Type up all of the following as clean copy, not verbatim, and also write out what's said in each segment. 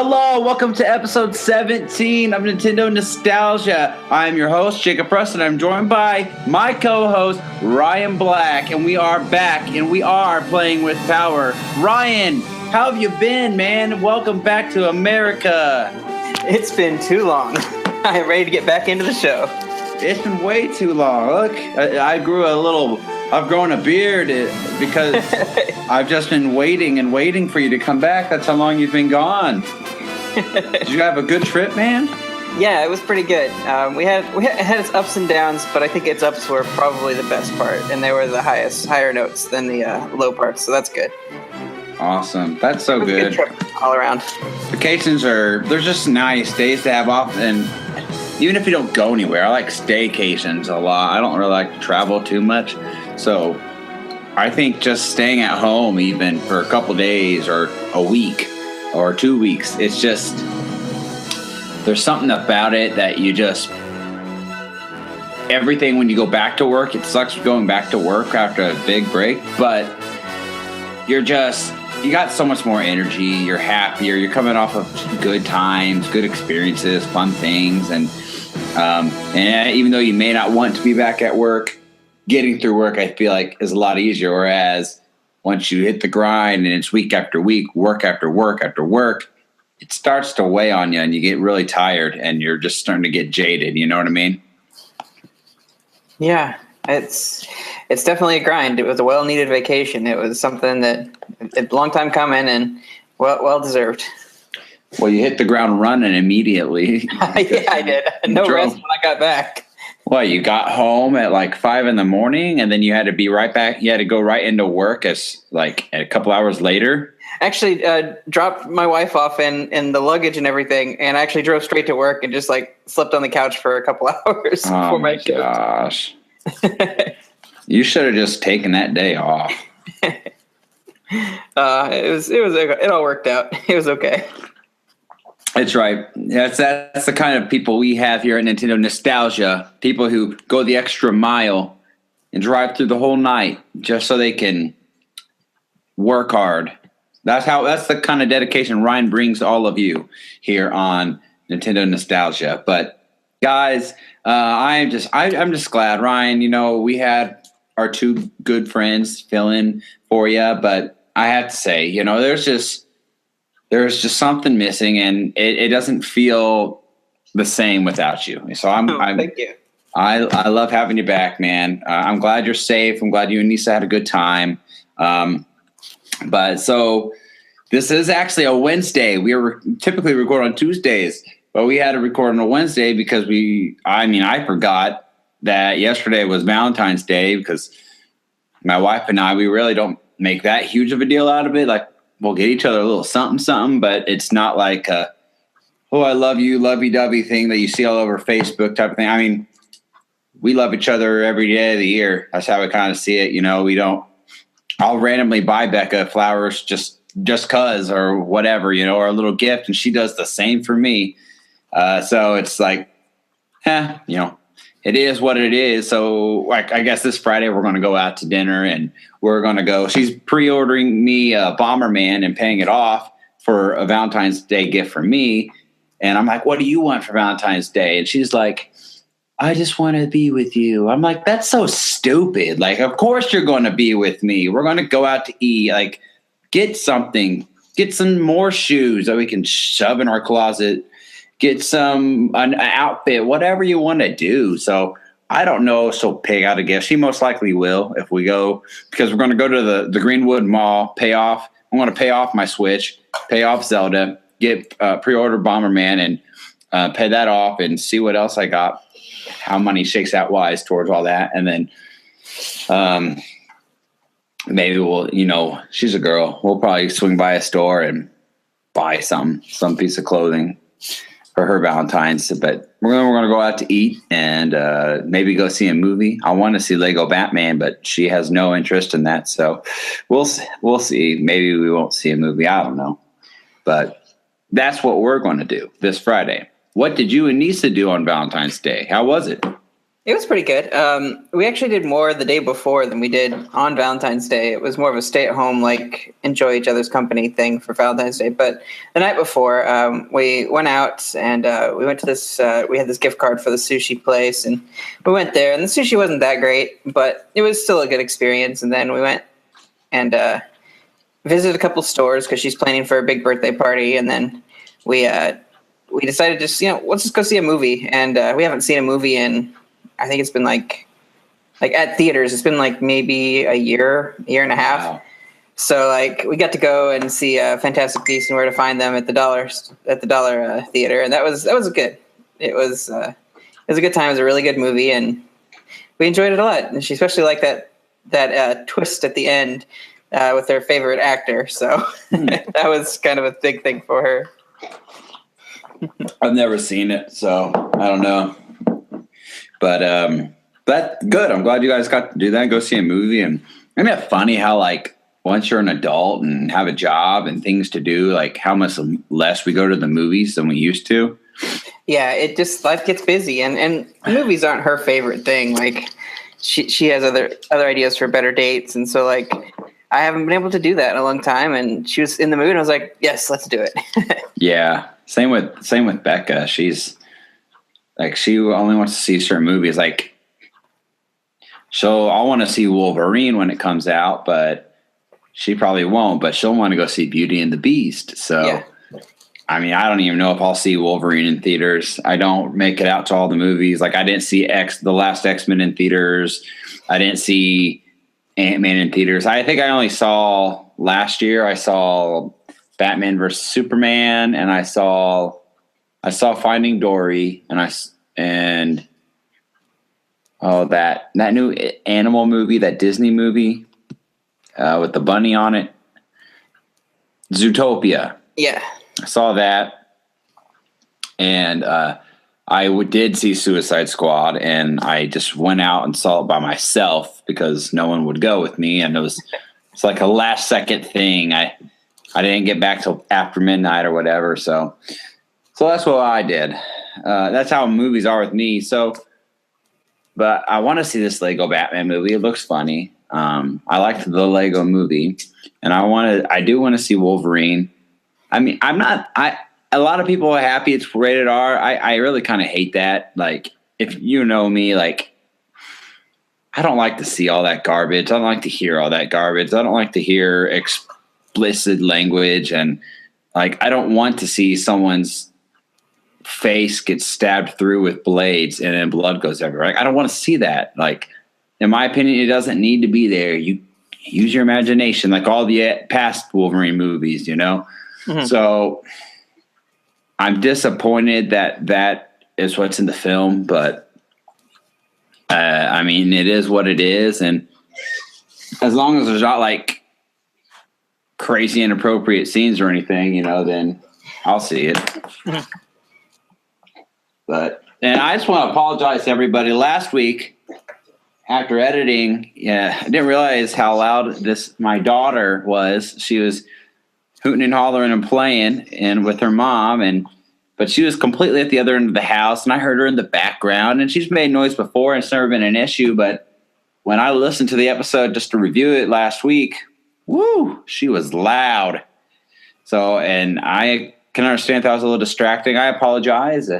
Hello, welcome to episode 17 of Nintendo Nostalgia. I'm your host, Jacob Preston. I'm joined by my co-host, Ryan Black, and we are back, and we are playing with power. Ryan, how have you been, man? Welcome back to America. It's been too long. I'm ready to get back into the show. It's been way too long. Look, I've grown a beard because I've just been waiting and waiting for you to come back. That's how long you've been gone. Did you have a good trip, man? Yeah, it was pretty good. We had its ups and downs, but I think its ups were probably the best part, and they were the higher notes than the low parts, so that's good. Awesome. That's so good. Good trip all around. Vacations they're just nice days to have off, and even if you don't go anywhere, I like staycations a lot. I don't really like to travel too much, so I think just staying at home even for a couple days or a week or 2 weeks, it's just, there's something about it that you just, everything when you go back to work, it sucks going back to work after a big break, but you got so much more energy, you're happier, you're coming off of good times, good experiences, fun things, and even though you may not want to be back at work, getting through work, I feel like, is a lot easier, whereas once you hit the grind and it's week after week, work after work after work, it starts to weigh on you and you get really tired and you're just starting to get jaded. You know what I mean? Yeah, it's definitely a grind. It was a well-needed vacation. It was something that a long time coming and well deserved. Well, you hit the ground running immediately. Yeah, I did. No rest when I got back. Well, you got home at like 5 a.m, and then you had to be right back. You had to go right into work as like a couple hours later. Actually, dropped my wife off and the luggage and everything, and actually drove straight to work and just like slept on the couch for a couple hours before my shift. Gosh, you should have just taken that day off. It all worked out. It was okay. That's right. That's the kind of people we have here at Nintendo Nostalgia. People who go the extra mile and drive through the whole night just so they can work hard. That's the kind of dedication Ryan brings to all of you here on Nintendo Nostalgia. But guys, I'm just glad, Ryan. You know, we had our two good friends fill in for you, but I have to say, you know, there's just something missing, and it doesn't feel the same without you. So thank you. I love having you back, man. I'm glad you're safe. I'm glad you and Nisa had a good time. But so this is actually a Wednesday. We typically record on Tuesdays, but we had to record on a Wednesday because I forgot that yesterday was Valentine's Day because my wife and I, we really don't make that huge of a deal out of it. Like, we'll get each other a little something, but it's not like I love you, lovey-dovey thing that you see all over Facebook type of thing. I mean, we love each other every day of the year. That's how we kind of see it. You know, I'll randomly buy Becca flowers just cause or whatever, you know, or a little gift, and she does the same for me. So it's like, you know, it is what it is. So like, I guess this Friday we're going to go out to dinner and we're going to go. She's pre-ordering me a Bomberman and paying it off for a Valentine's Day gift for me. And I'm like, what do you want for Valentine's Day? And she's like, I just want to be with you. I'm like, that's so stupid. Like, of course you're going to be with me. We're going to go out to eat. Like, get something. Get some more shoes that we can shove in our closet. Get an outfit, whatever you want to do. So I don't know. She'll pay out a gift. She most likely will if we go, because we're going to go to the Greenwood Mall, I'm going to pay off my Switch, pay off Zelda, get pre-order Bomberman and pay that off and see what else I got, how money shakes out wise towards all that. And then maybe we'll, you know, she's a girl. We'll probably swing by a store and buy some piece of clothing for her Valentine's, but we're going to go out to eat and maybe go see a movie. I want to see Lego Batman, but she has no interest in that. So we'll see. Maybe we won't see a movie. I don't know. But that's what we're going to do this Friday. What did you and Nisa do on Valentine's Day? How was it? It was pretty good. We actually did more the day before than we did on Valentine's Day. It was more of a stay-at-home, like, enjoy each other's company thing for Valentine's Day. But the night before, we went out and we went to this. We had this gift card for the sushi place, and we went there. And the sushi wasn't that great, but it was still a good experience. And then we went and visited a couple stores because she's planning for a big birthday party. And then we decided just let's just go see a movie. And we haven't seen a movie in. I think it's been like at theaters, it's been like maybe a year and a half. Wow. So like we got to go and see Fantastic Beasts and Where to Find Them at the Dollar Theater, and that was good. It was a good time. It was a really good movie, and we enjoyed it a lot. And she especially liked that twist at the end with her favorite actor. So that was kind of a big thing for her. I've never seen it, so I don't know. But that's good. I'm glad you guys got to do that. Go see a movie. And isn't it funny how, like, once you're an adult and have a job and things to do, like, how much less we go to the movies than we used to? Yeah, it just, life gets busy. And movies aren't her favorite thing. Like, she has other ideas for better dates. And so, like, I haven't been able to do that in a long time. And she was in the mood, and I was like, yes, let's do it. Yeah. Same with Becca. She's... like, she only wants to see certain movies. Like, I'll want to see Wolverine when it comes out, but she probably won't. But she'll want to go see Beauty and the Beast. So, yeah. I mean, I don't even know if I'll see Wolverine in theaters. I don't make it out to all the movies. Like, I didn't see the last X-Men in theaters. I didn't see Ant-Man in theaters. I think I only saw last year. I saw Batman vs. Superman, and I saw Finding Dory, and that new animal movie, that Disney movie with the bunny on it, Zootopia. Yeah, I saw that, and I did see Suicide Squad, and I just went out and saw it by myself because no one would go with me, and it's like a last second thing. I didn't get back till after midnight or whatever, so. So that's what I did. That's how movies are with me. So, but I want to see this Lego Batman movie. It looks funny. I liked the Lego movie, and I do want to see Wolverine. I mean, a lot of people are happy it's rated R. I really kind of hate that. Like, if you know me, like, I don't like to see all that garbage. I don't like to hear all that garbage. I don't like to hear explicit language, and like, I don't want to see someone's face gets stabbed through with blades and then blood goes everywhere. Like, I don't want to see that. Like, in my opinion, it doesn't need to be there. You use your imagination, like all the past Wolverine movies, Mm-hmm. So I'm disappointed that is what's in the film, but I mean, it is what it is. And as long as there's not like crazy inappropriate scenes or anything, then I'll see it. Mm-hmm. And I just want to apologize to everybody. Last week, after editing, I didn't realize how loud my daughter was. She was hooting and hollering and playing with her mom, but she was completely at the other end of the house, and I heard her in the background, and she's made noise before, and it's never been an issue, but when I listened to the episode just to review it last week, woo, she was loud. So, and I can understand if that was a little distracting. I apologize.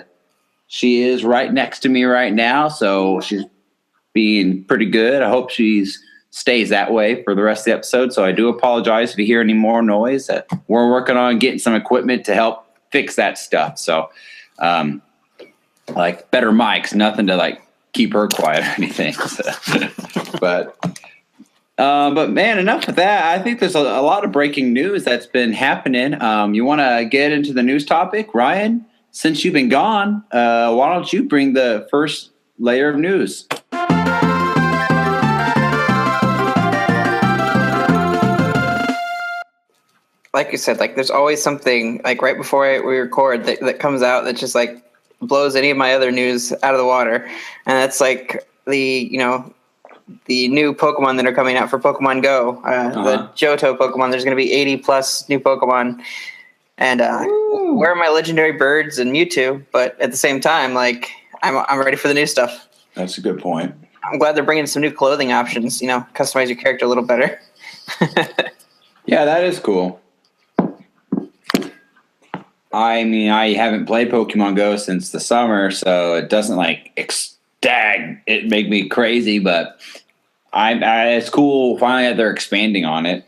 She is right next to me right now, so she's being pretty good. I hope she stays that way for the rest of the episode. So I do apologize if you hear any more noise. We're working on getting some equipment to help fix that stuff. So, like better mics, nothing to like keep her quiet or anything. But man, enough of that. I think there's a lot of breaking news that's been happening. You want to get into the news topic, Ryan? Since you've been gone, why don't you bring the first layer of news? Like you said, like there's always something like right before we record that comes out that just like blows any of my other news out of the water, and that's like the new Pokemon that are coming out for Pokemon Go, the Johto Pokemon. There's going to be 80 plus new Pokemon. And where are my legendary birds and Mewtwo? But at the same time, like I'm ready for the new stuff. That's a good point. I'm glad they're bringing some new clothing options. Customize your character a little better. Yeah, that is cool. I mean, I haven't played Pokemon Go since the summer, so it doesn't it make me crazy. But it's cool finally that they're expanding on it.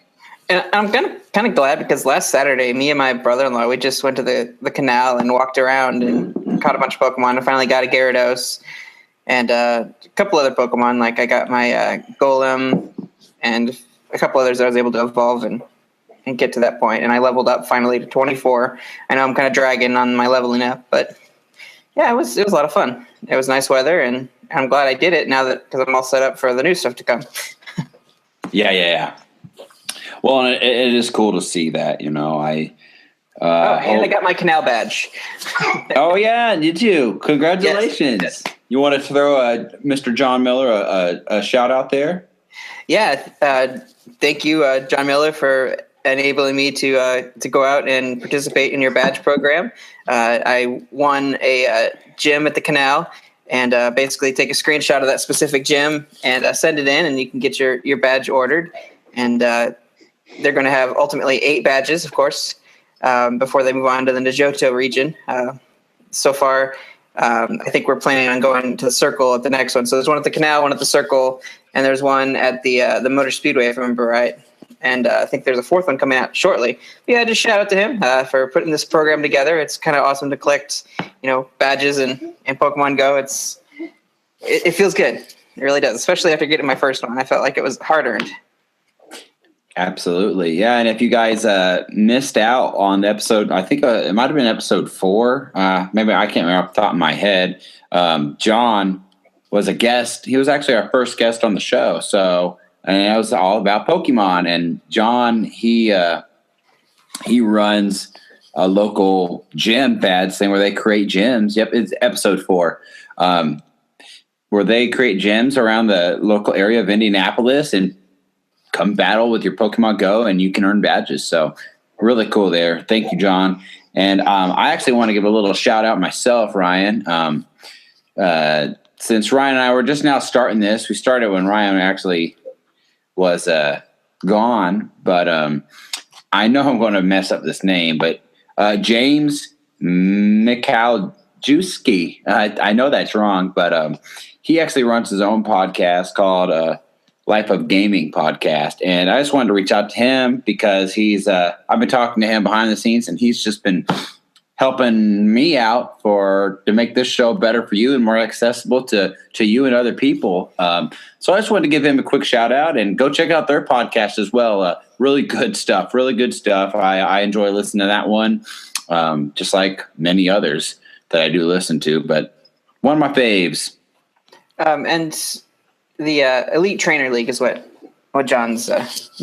And I'm kind of glad because last Saturday, me and my brother-in-law, we just went to the canal and walked around and caught a bunch of Pokemon. I finally got a Gyarados and a couple other Pokemon. Like I got my Golem and a couple others that I was able to evolve and get to that point. And I leveled up finally to 24. I know I'm kind of dragging on my leveling up, but yeah, it was a lot of fun. It was nice weather, and I'm glad I did it now because I'm all set up for the new stuff to come. Yeah. Well, and it is cool to see that, and I got my canal badge. Oh yeah, did you? Congratulations! Yes. You want to throw Mr. John Miller a shout out there? Yeah, thank you, John Miller, for enabling me to go out and participate in your badge program. I won a gym at the canal, and basically take a screenshot of that specific gym and send it in, and you can get your badge ordered. And they're going to have ultimately 8 badges, of course, before they move on to the Johto region. So far, I think we're planning on going to the Circle at the next one. So there's one at the canal, one at the Circle, and there's one at the Motor Speedway, if I remember right. And I think there's a 4th one coming out shortly. But yeah, just shout out to him for putting this program together. It's kind of awesome to collect, badges and Pokemon Go. It feels good. It really does, especially after getting my first one. I felt like it was hard-earned. Absolutely. Yeah. And if you guys missed out on the episode, I think it might have been episode 4. Maybe I can't remember off the top of my head. John was a guest. He was actually our first guest on the show. So, and it was all about Pokemon. And John, he runs a local gym, Thad's thing, where they create gyms. Yep, it's episode 4. Where they create gyms around the local area of Indianapolis and come battle with your Pokemon Go, and you can earn badges. So really cool there. Thank you, John. And I actually want to give a little shout out myself, Ryan. Since Ryan and I were just now starting this, we started when Ryan actually was gone, but I know I'm going to mess up this name, but James Mikaljuski. I know that's wrong, but he actually runs his own podcast called Life of Gaming podcast. And I just wanted to reach out to him because I've been talking to him behind the scenes, and he's just been helping me out to make this show better for you and more accessible to you and other people. So I just wanted to give him a quick shout out and go check out their podcast as well. Really good stuff. I enjoy listening to that one. Just like many others that I do listen to, but one of my faves. And the Elite Trainer League is what John's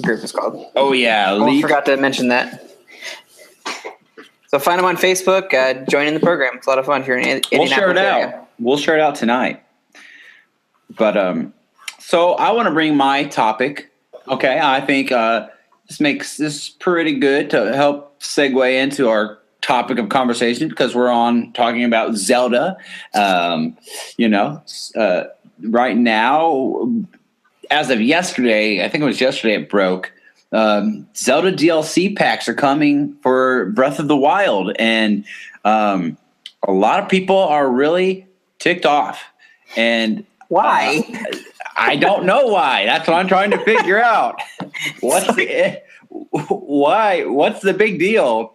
group is called. Oh yeah, I forgot to mention that. So find him on Facebook. Join in the program. It's a lot of fun here in Indianapolis. We'll share it out. We'll share it out tonight. But so I want to bring my topic. Okay, I think this makes this pretty good to help segue into our topic of conversation because we're talking about Zelda. Right now, as of yesterday, I think it was yesterday it broke. Zelda DLC packs are coming for Breath of the Wild, and a lot of people are really ticked off. And why? I don't know why. That's what I'm trying to figure out. What's the big deal?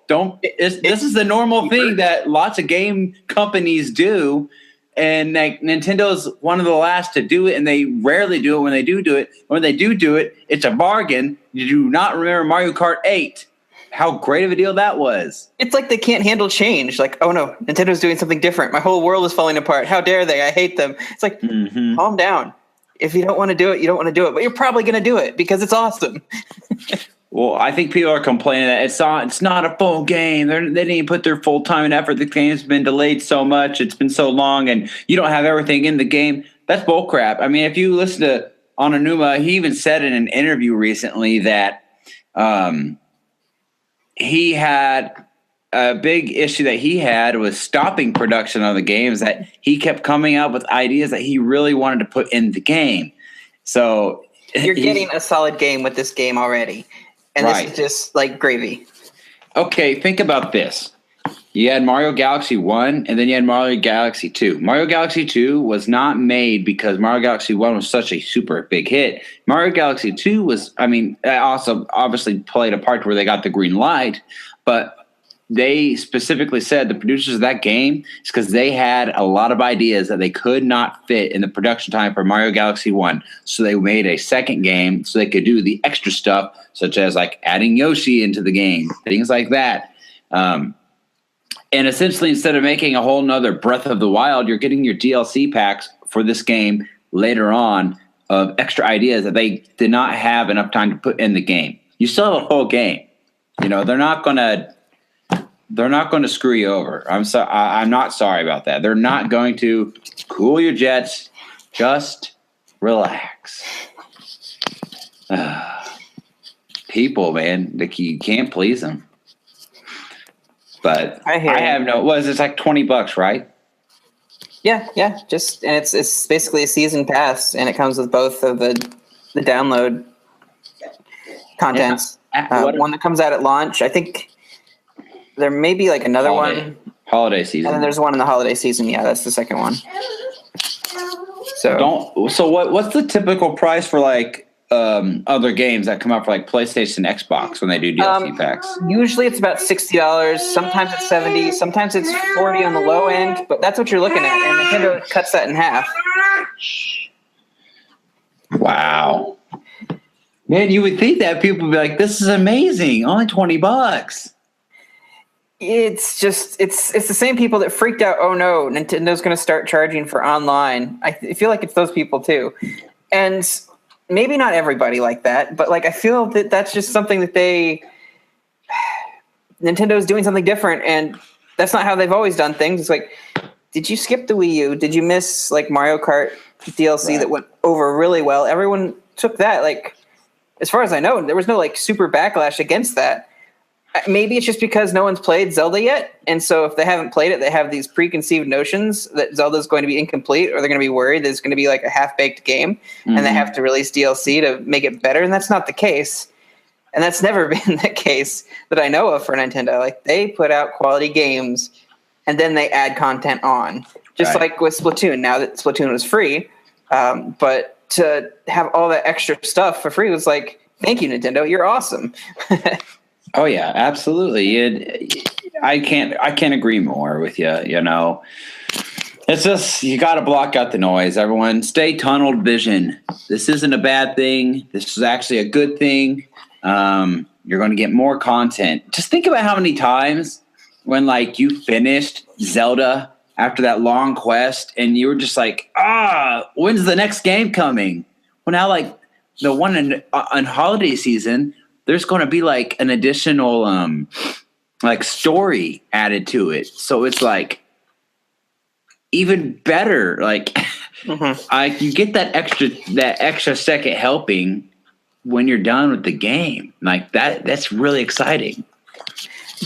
This is the normal thing that lots of game companies do. And like Nintendo's one of the last to do it, and they rarely do it when they do it. When they do it, it's a bargain. You do not remember Mario Kart 8. How great of a deal that was. It's like they can't handle change. Like, oh no, Nintendo's doing something different. My whole world is falling apart. How dare they? I hate them. It's like, calm down. If you don't want to do it, you don't want to do it. But you're probably going to do it because it's awesome. Well, I think people are complaining that it's not a full game. They didn't even put their full time and effort. The game's been delayed so much. It's been so long, and you don't have everything in the game. That's bullcrap. I mean, if you listen to Onanuma, he even said in an interview recently that he had a big issue that he had was stopping production of the games, that he kept coming up with ideas that he really wanted to put in the game. So you're getting a solid game with this game already. And this is just like gravy. Okay, think about this. You had Mario Galaxy 1, and then you had Mario Galaxy 2. Mario Galaxy 2 was not made because Mario Galaxy 1 was such a super big hit. Mario Galaxy 2 was, also obviously played a part where they got the green light, but they specifically said, the producers of that game, is because they had a lot of ideas that they could not fit in the production time for Mario Galaxy 1. So they made a second game so they could do the extra stuff, such as like adding Yoshi into the game, things like that. And essentially, instead of making a whole nother Breath of the Wild, you're getting your DLC packs for this game later on of extra ideas that they did not have enough time to put in the game. You still have a whole game. You know, they're not going to screw you over. I'm not sorry about that. They're not going to cool your jets. Just relax. People, man, you can't please them. But I have it's like $20, right? Yeah. Just, and it's basically a season pass, and it comes with both of the download contents. One that comes out at launch. I think there may be like another one. Holiday season. And then there's one in the holiday season. Yeah, that's the second one. So what's the typical price for like other games that come out for like PlayStation, Xbox when they do DLC packs? Usually it's about $60. Sometimes it's $70. Sometimes it's $40 on the low end. But that's what you're looking at, and Nintendo cuts that in half. Wow, man! You would think that people would be like, "This is amazing! Only $20." It's just it's the same people that freaked out. Oh no, Nintendo's going to start charging for online. I feel like it's those people too, and maybe not everybody like that, but like I feel that that's just something that Nintendo's doing something different, and that's not how they've always done things. It's like, did you skip the Wii U? Did you miss like Mario Kart DLC that went over really well? Everyone took that. Like, as far as I know, there was no like super backlash against that. Maybe it's just because no one's played Zelda yet, and so if they haven't played it, they have these preconceived notions that Zelda's going to be incomplete, or they're going to be worried that it's going to be like a half-baked game, and they have to release DLC to make it better, and that's not the case. And that's never been the case that I know of for Nintendo. Like, they put out quality games, and then they add content on. Just like with Splatoon, now that Splatoon was free, but to have all that extra stuff for free was like, thank you, Nintendo, you're awesome. Oh yeah, absolutely. I can't agree more with you. You know, it's just, you got to block out the noise. Everyone, stay tunnel vision. This isn't a bad thing. This is actually a good thing. You're going to get more content. Just think about how many times when like you finished Zelda after that long quest, and you were just like, when's the next game coming? Well, now like the one on holiday season, there's going to be like an additional like story added to it. So it's like even better. Like you get that extra second helping when you're done with the game. Like that's really exciting.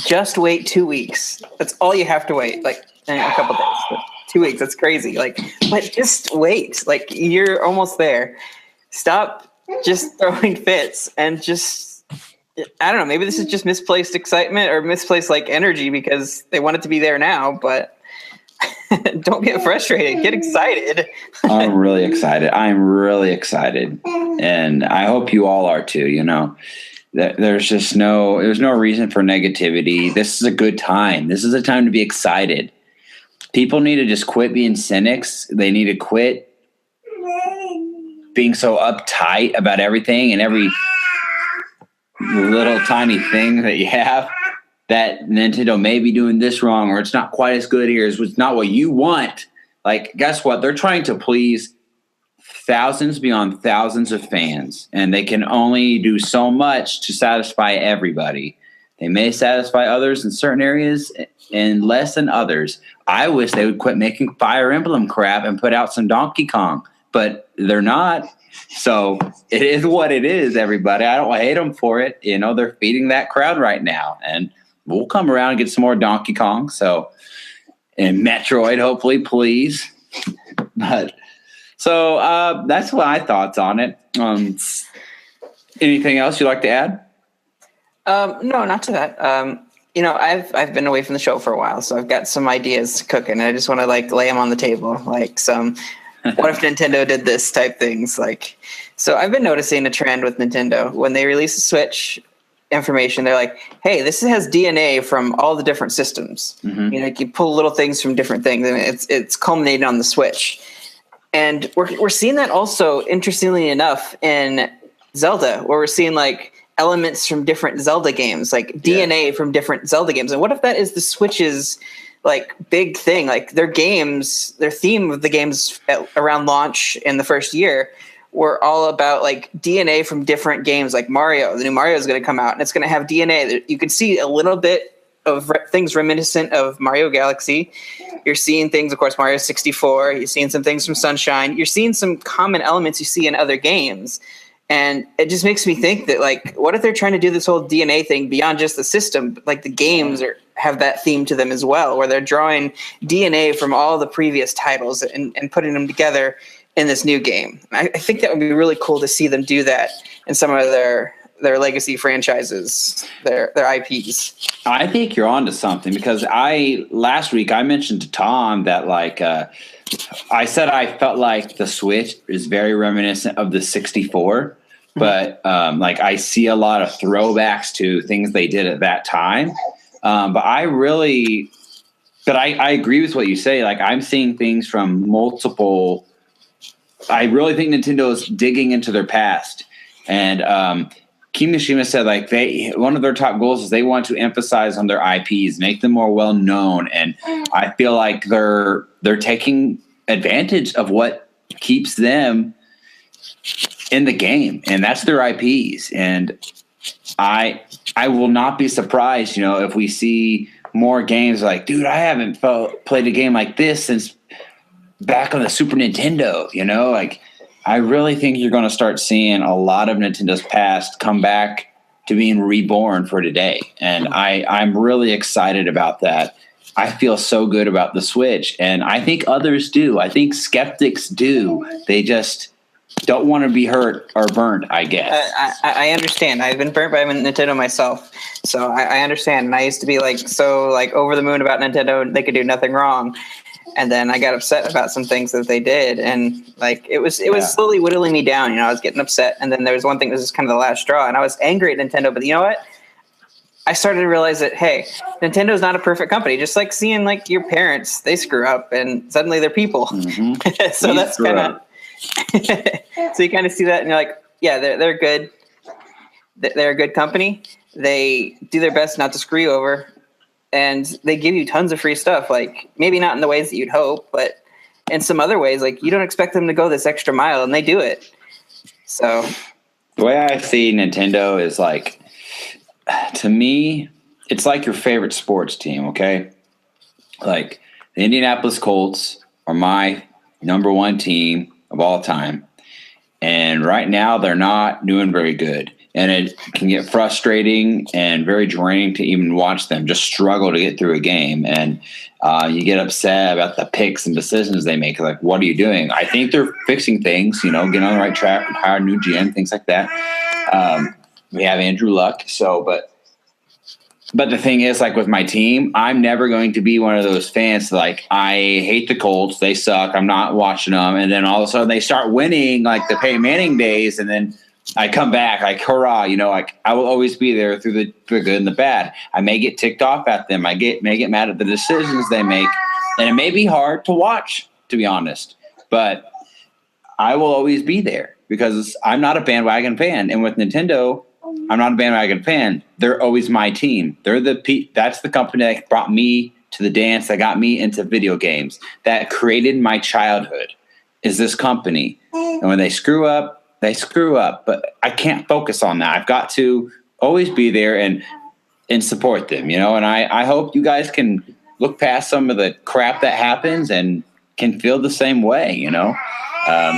Just wait 2 weeks. That's all you have to wait. Like in a couple days. But 2 weeks, that's crazy. Like, but just wait. Like, you're almost there. Stop just throwing fits and just, I don't know, maybe this is just misplaced excitement or misplaced like energy because they want it to be there now, but don't get frustrated. Get excited. I'm really excited. And I hope you all are too. You know, there's no reason for negativity. This is a good time. This is a time to be excited. People need to just quit being cynics. They need to quit being so uptight about everything and every little tiny thing that you have, that Nintendo may be doing this wrong, or it's not quite as good here, it's not what you want. Like, guess what? They're trying to please thousands beyond thousands of fans, and they can only do so much to satisfy everybody. They may satisfy others in certain areas and less than others. I wish they would quit making Fire Emblem crap and put out some Donkey Kong, but they're not. So it is what it is, everybody. I don't hate them for it. You know, they're feeding that crowd right now, and we'll come around and get some more Donkey Kong. So, and Metroid, hopefully, please. But so that's my thoughts on it. Anything else you'd like to add? No, not to that. I've been away from the show for a while, so I've got some ideas cooking. And I just want to lay them on the table, like some what if Nintendo did this type things. So I've been noticing a trend with Nintendo when they release a Switch information. They're like, hey, this has DNA from all the different systems. Mm-hmm. You pull little things from different things, and it's culminated on the Switch. And we're seeing that also, interestingly enough, in Zelda, where we're seeing elements from different Zelda games, DNA from different Zelda games. And what if that is the Switch's big thing? Their games, their theme of the games around launch in the first year were all about DNA from different games, like Mario. The new Mario is going to come out, and it's going to have DNA. You can see a little bit of things reminiscent of Mario Galaxy. You're seeing things, of course, Mario 64. You're seeing some things from Sunshine. You're seeing some common elements you see in other games. And it just makes me think that, what if they're trying to do this whole DNA thing beyond just the system? The games have that theme to them as well, where they're drawing DNA from all the previous titles and putting them together in this new game. I think that would be really cool to see them do that in some of their legacy franchises, their IPs. I think you're onto something, because last week I mentioned to Tom that I said I felt like the Switch is very reminiscent of the 64, but I see a lot of throwbacks to things they did at that time. But I agree with what you say. I'm seeing things from multiple. I really think Nintendo's digging into their past, and Kimishima said one of their top goals is they want to emphasize on their IPs, make them more well known, and I feel like they're taking advantage of what keeps them in the game, and that's their IPs. And I will not be surprised, if we see more games dude, I haven't played a game like this since back on the Super Nintendo. I really think you're going to start seeing a lot of Nintendo's past come back to being reborn for today. And I'm really excited about that. I feel so good about the Switch, and I think others do. I think skeptics do. They just don't want to be hurt or burned, I guess. I understand. I've been burnt by Nintendo myself, so I understand. And I used to be over the moon about Nintendo. They could do nothing wrong. And then I got upset about some things that they did, and it was slowly whittling me down. I was getting upset, and then there was one thing that was just kind of the last straw, and I was angry at Nintendo. But you know what? I started to realize that, hey, Nintendo's not a perfect company. Just like seeing your parents, they screw up, and suddenly they're people. Mm-hmm. So that's kind of so you kind of see that, and you're like, yeah, they're good. They're a good company. They do their best not to screw you over. And they give you tons of free stuff, maybe not in the ways that you'd hope, but in some other ways, you don't expect them to go this extra mile, and they do it. So the way I see Nintendo is to me, it's like your favorite sports team, okay? The Indianapolis Colts are my number one team of all time. And right now they're not doing very good. And it can get frustrating and very draining to even watch them just struggle to get through a game. And you get upset about the picks and decisions they make. What are you doing? I think they're fixing things, getting on the right track, hire a new GM, things like that. We have Andrew Luck. But the thing is, with my team, I'm never going to be one of those fans I hate the Colts. They suck. I'm not watching them. And then all of a sudden they start winning the Peyton Manning days, and then I come back hurrah, I will always be there through the good and the bad. I may get ticked off at them. I may get mad at the decisions they make, and it may be hard to watch, to be honest. But I will always be there because I'm not a bandwagon fan. And with Nintendo, I'm not a bandwagon fan. They're always my team. That's the company that brought me to the dance, that got me into video games, that created my childhood, is this company. And when they screw up, they screw up, but I can't focus on that. I've got to always be there and support them, and I hope you guys can look past some of the crap that happens and can feel the same way,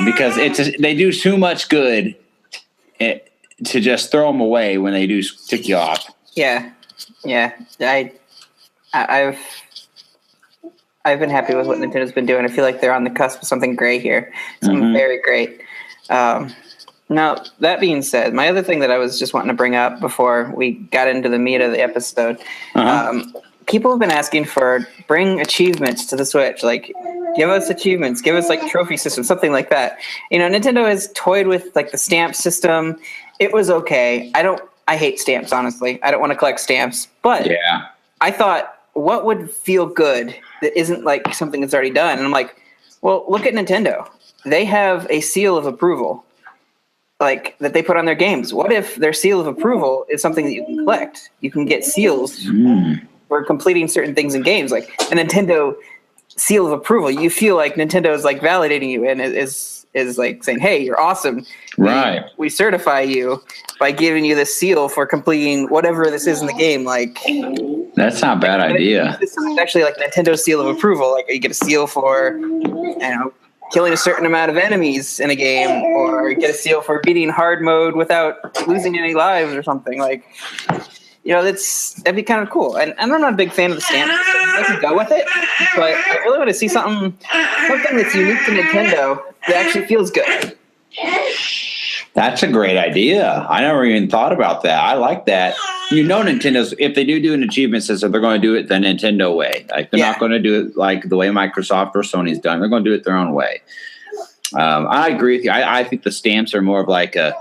because they do too much good to just throw them away when they do tick you off. Yeah. Yeah, I've been happy with what Nintendo's been doing. I feel like they're on the cusp of something great here, something very great. Now, that being said, my other thing that I was just wanting to bring up before we got into the meat of the episode, people have been asking for bring achievements to the Switch, like give us achievements, give us like trophy systems, something like that. You know, Nintendo has toyed with like the stamp system. It was okay. I hate stamps, honestly. I don't want to collect stamps, but I thought, what would feel good that isn't like something that's already done? And I'm like, well, look at Nintendo. They have a seal of approval, like that they put on their games. What if their seal of approval is something that you can collect? You can get seals for completing certain things in games, like a Nintendo seal of approval. You feel like Nintendo is like validating you and is like saying, "Hey, you're awesome. Right. We certify you by giving you the seal for completing whatever this is in the game." Like, that's not a bad idea. It's actually like Nintendo seal of approval. Like you get a seal for, killing a certain amount of enemies in a game, or get a seal for beating hard mode without losing any lives or something. Like, that'd be kind of cool. And I'm not a big fan of the stamp system. I can go with it, but I really want to see something that's unique to Nintendo that actually feels good. That's a great idea. I never even thought about that. I like that. Nintendo's, if they do an achievement system, they're going to do it the Nintendo way. Like they're not going to do it like the way Microsoft or Sony's done. They're going to do it their own way. I agree with you. I think the stamps are more of like a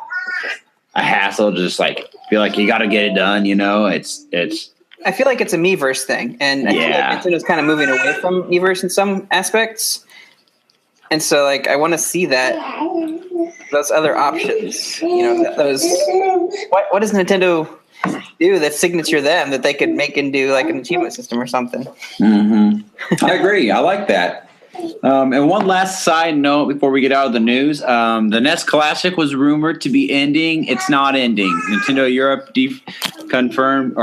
hassle to just like feel like you got to get it done. It's. I feel like it's a Miiverse thing, and I feel like Nintendo's kind of moving away from Miiverse in some aspects. And so, like, I want to see those other options. What does Nintendo do that's signature them that they could make into like an achievement system or something? I agree. I like that. And one last side note before we get out of the news: the NES Classic was rumored to be ending. It's not ending. Nintendo Europe confirmed,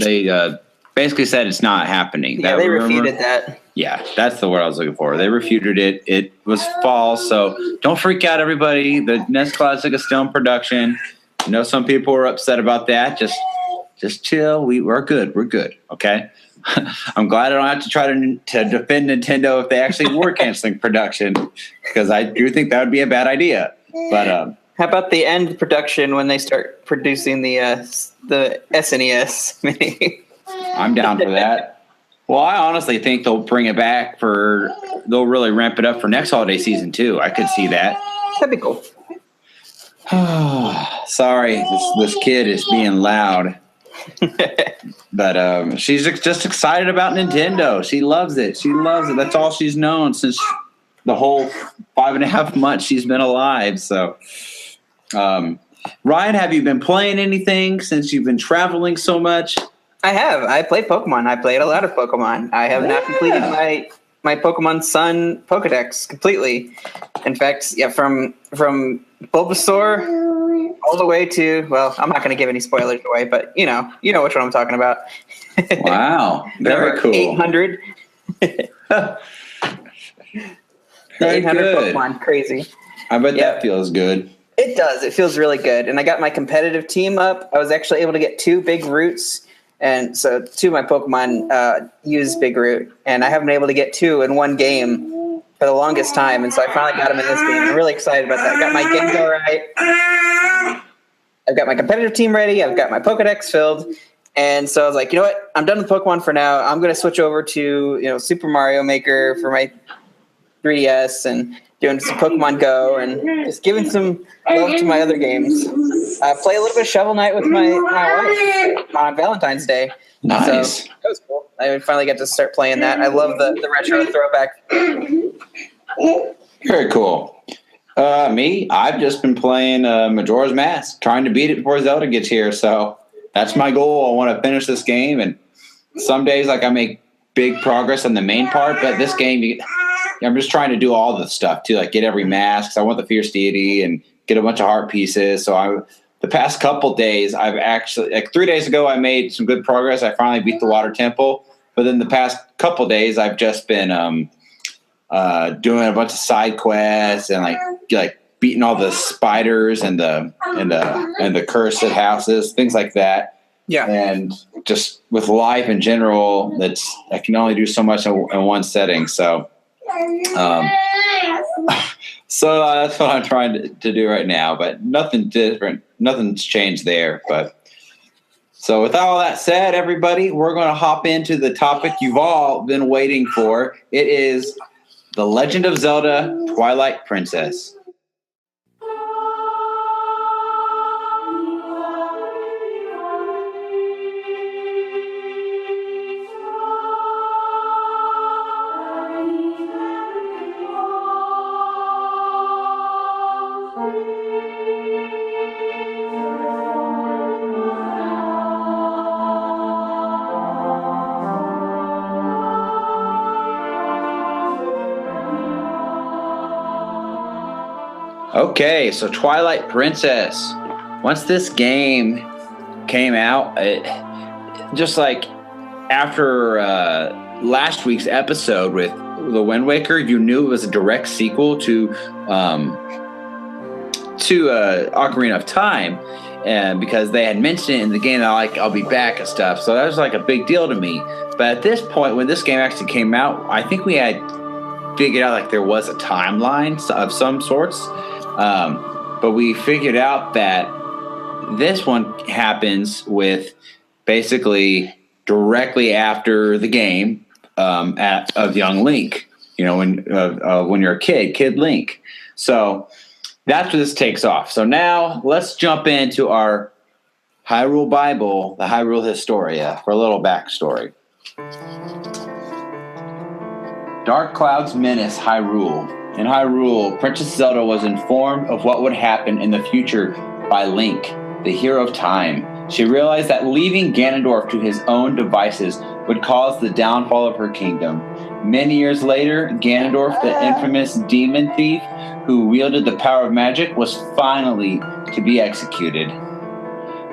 they basically said it's not happening. Yeah, they refuted that. Yeah, that's the word I was looking for. They refuted it. It was false. So don't freak out, everybody. The NES Classic is still in production. I know some people are upset about that. Just chill. We're good. We're good. Okay. I'm glad I don't have to try to defend Nintendo if they actually were canceling production, because I do think that would be a bad idea. But how about the end production when they start producing the SNES mini? I'm down for that. Well, I honestly think they'll bring it back they'll really ramp it up for next holiday season too. I could see that. That'd be cool. Sorry, this kid is being loud. But she's just excited about Nintendo. She loves it. That's all she's known since the whole 5.5 months she's been alive. So, Ryan, have you been playing anything since you've been traveling so much? I have. I played Pokemon. I played a lot of Pokemon. I have not completed my Pokemon Sun Pokedex completely. In fact, from Bulbasaur all the way to, well, I'm not going to give any spoilers away, but you know which one I'm talking about. Wow, very cool. 800. 800 Pokemon, crazy. I bet that feels good. It does. It feels really good. And I got my competitive team up. I was actually able to get 2 big roots. And so 2 of my Pokemon use Big Root, and I haven't been able to get 2 in one game for the longest time. And so I finally got them in this game. I'm really excited about that. I got my Gengar right. I've got my competitive team ready. I've got my Pokedex filled. And so I was like, you know what? I'm done with Pokemon for now. I'm going to switch over to Super Mario Maker for my 3DS and doing some Pokemon Go and just giving some love to my other games. Play a little bit of Shovel Knight with my wife on Valentine's Day. Nice. So that was cool. I finally got to start playing that. I love the retro throwback. Very cool. Me, I've just been playing Majora's Mask, trying to beat it before Zelda gets here. So that's my goal. I want to finish this game. And some days, I make big progress on the main part, but this game, I'm just trying to do all the stuff too, like get every mask. I want the Fierce Deity and get a bunch of heart pieces. So the past couple days, I've actually 3 days ago, I made some good progress. I finally beat the Water Temple. But then the past couple days, I've just been doing a bunch of side quests and like beating all the spiders and the cursed houses, things like that. Yeah. And just with life in general, I can only do so much in one setting. So, that's what I'm trying to do right now, but nothing different. Nothing's changed there. But so with all that said, everybody, we're going to hop into the topic you've all been waiting for. It is The Legend of Zelda: Twilight Princess. Okay, so Twilight Princess. Once this game came out, just like after last week's episode with The Wind Waker, you knew it was a direct sequel to Ocarina of Time, and because they had mentioned it in the game, I'll be back and stuff. So that was like a big deal to me. But at this point, when this game actually came out, I think we had figured out like there was a timeline of some sorts. But we figured out that this one happens with basically directly after the game of young Link. You know, when you're a kid Link. So that's where this takes off. So now let's jump into our Hyrule Bible, the Hyrule Historia, for a little backstory. Dark clouds menace Hyrule. In Hyrule, Princess Zelda was informed of what would happen in the future by Link, the hero of time. She realized that leaving Ganondorf to his own devices would cause the downfall of her kingdom. Many years later, Ganondorf, the infamous demon thief who wielded the power of magic, was finally to be executed.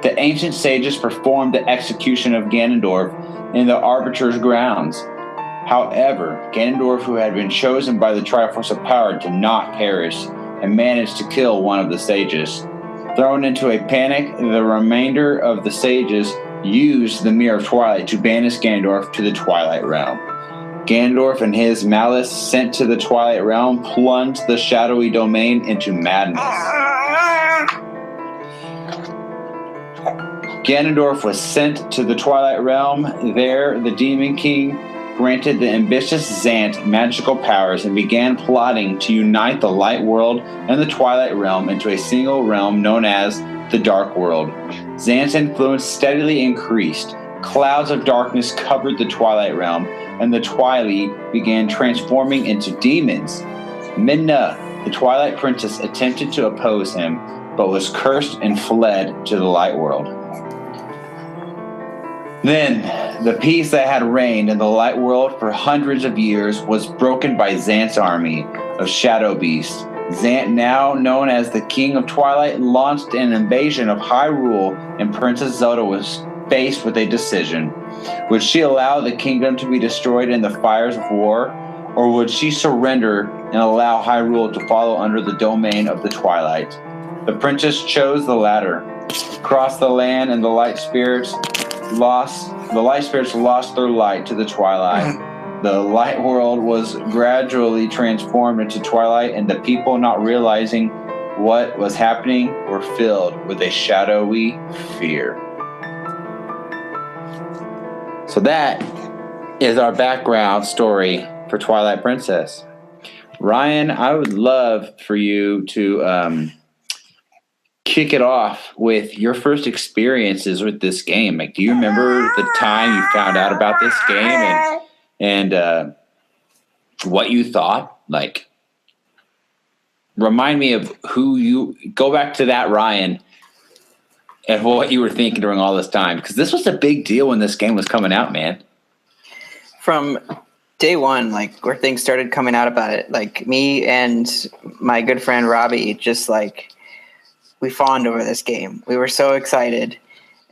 The ancient sages performed the execution of Ganondorf in the Arbiter's grounds. However, Ganondorf, who had been chosen by the Triforce of Power, did not perish and managed to kill one of the sages. Thrown into a panic, the remainder of the sages used the Mirror of Twilight to banish Ganondorf to the Twilight Realm. Ganondorf and his malice sent to the Twilight Realm plunged the shadowy domain into madness. Ganondorf was sent to the Twilight Realm. There, the Demon King granted the ambitious Zant magical powers and began plotting to unite the Light World and the Twilight Realm into a single realm known as the Dark World. Zant's influence steadily increased. Clouds of darkness covered the Twilight Realm, and the Twilight began transforming into demons. Midna, the Twilight Princess, attempted to oppose him, but was cursed and fled to the Light World. Then, the peace that had reigned in the Light World for hundreds of years was broken by Zant's army of shadow beasts. Zant, now known as the King of Twilight, launched an invasion of Hyrule, and Princess Zelda was faced with a decision. Would she allow the kingdom to be destroyed in the fires of war, or would she surrender and allow Hyrule to follow under the domain of the Twilight? The princess chose the latter. Across the land, and the light spirits lost their light to the Twilight. The Light World was gradually transformed into Twilight, and the people, not realizing what was happening, were filled with a shadowy fear. So that is our background story for Twilight Princess. Ryan, I would love for you to kick it off with your first experiences with this game. Like, do you remember the time you found out about this game and what you thought? Like, remind me of go back to that Ryan and what you were thinking during all this time, because this was a big deal when this game was coming out, man. From day one, like where things started coming out about it, like me and my good friend Robbie, just like we fawned over this game. We were so excited,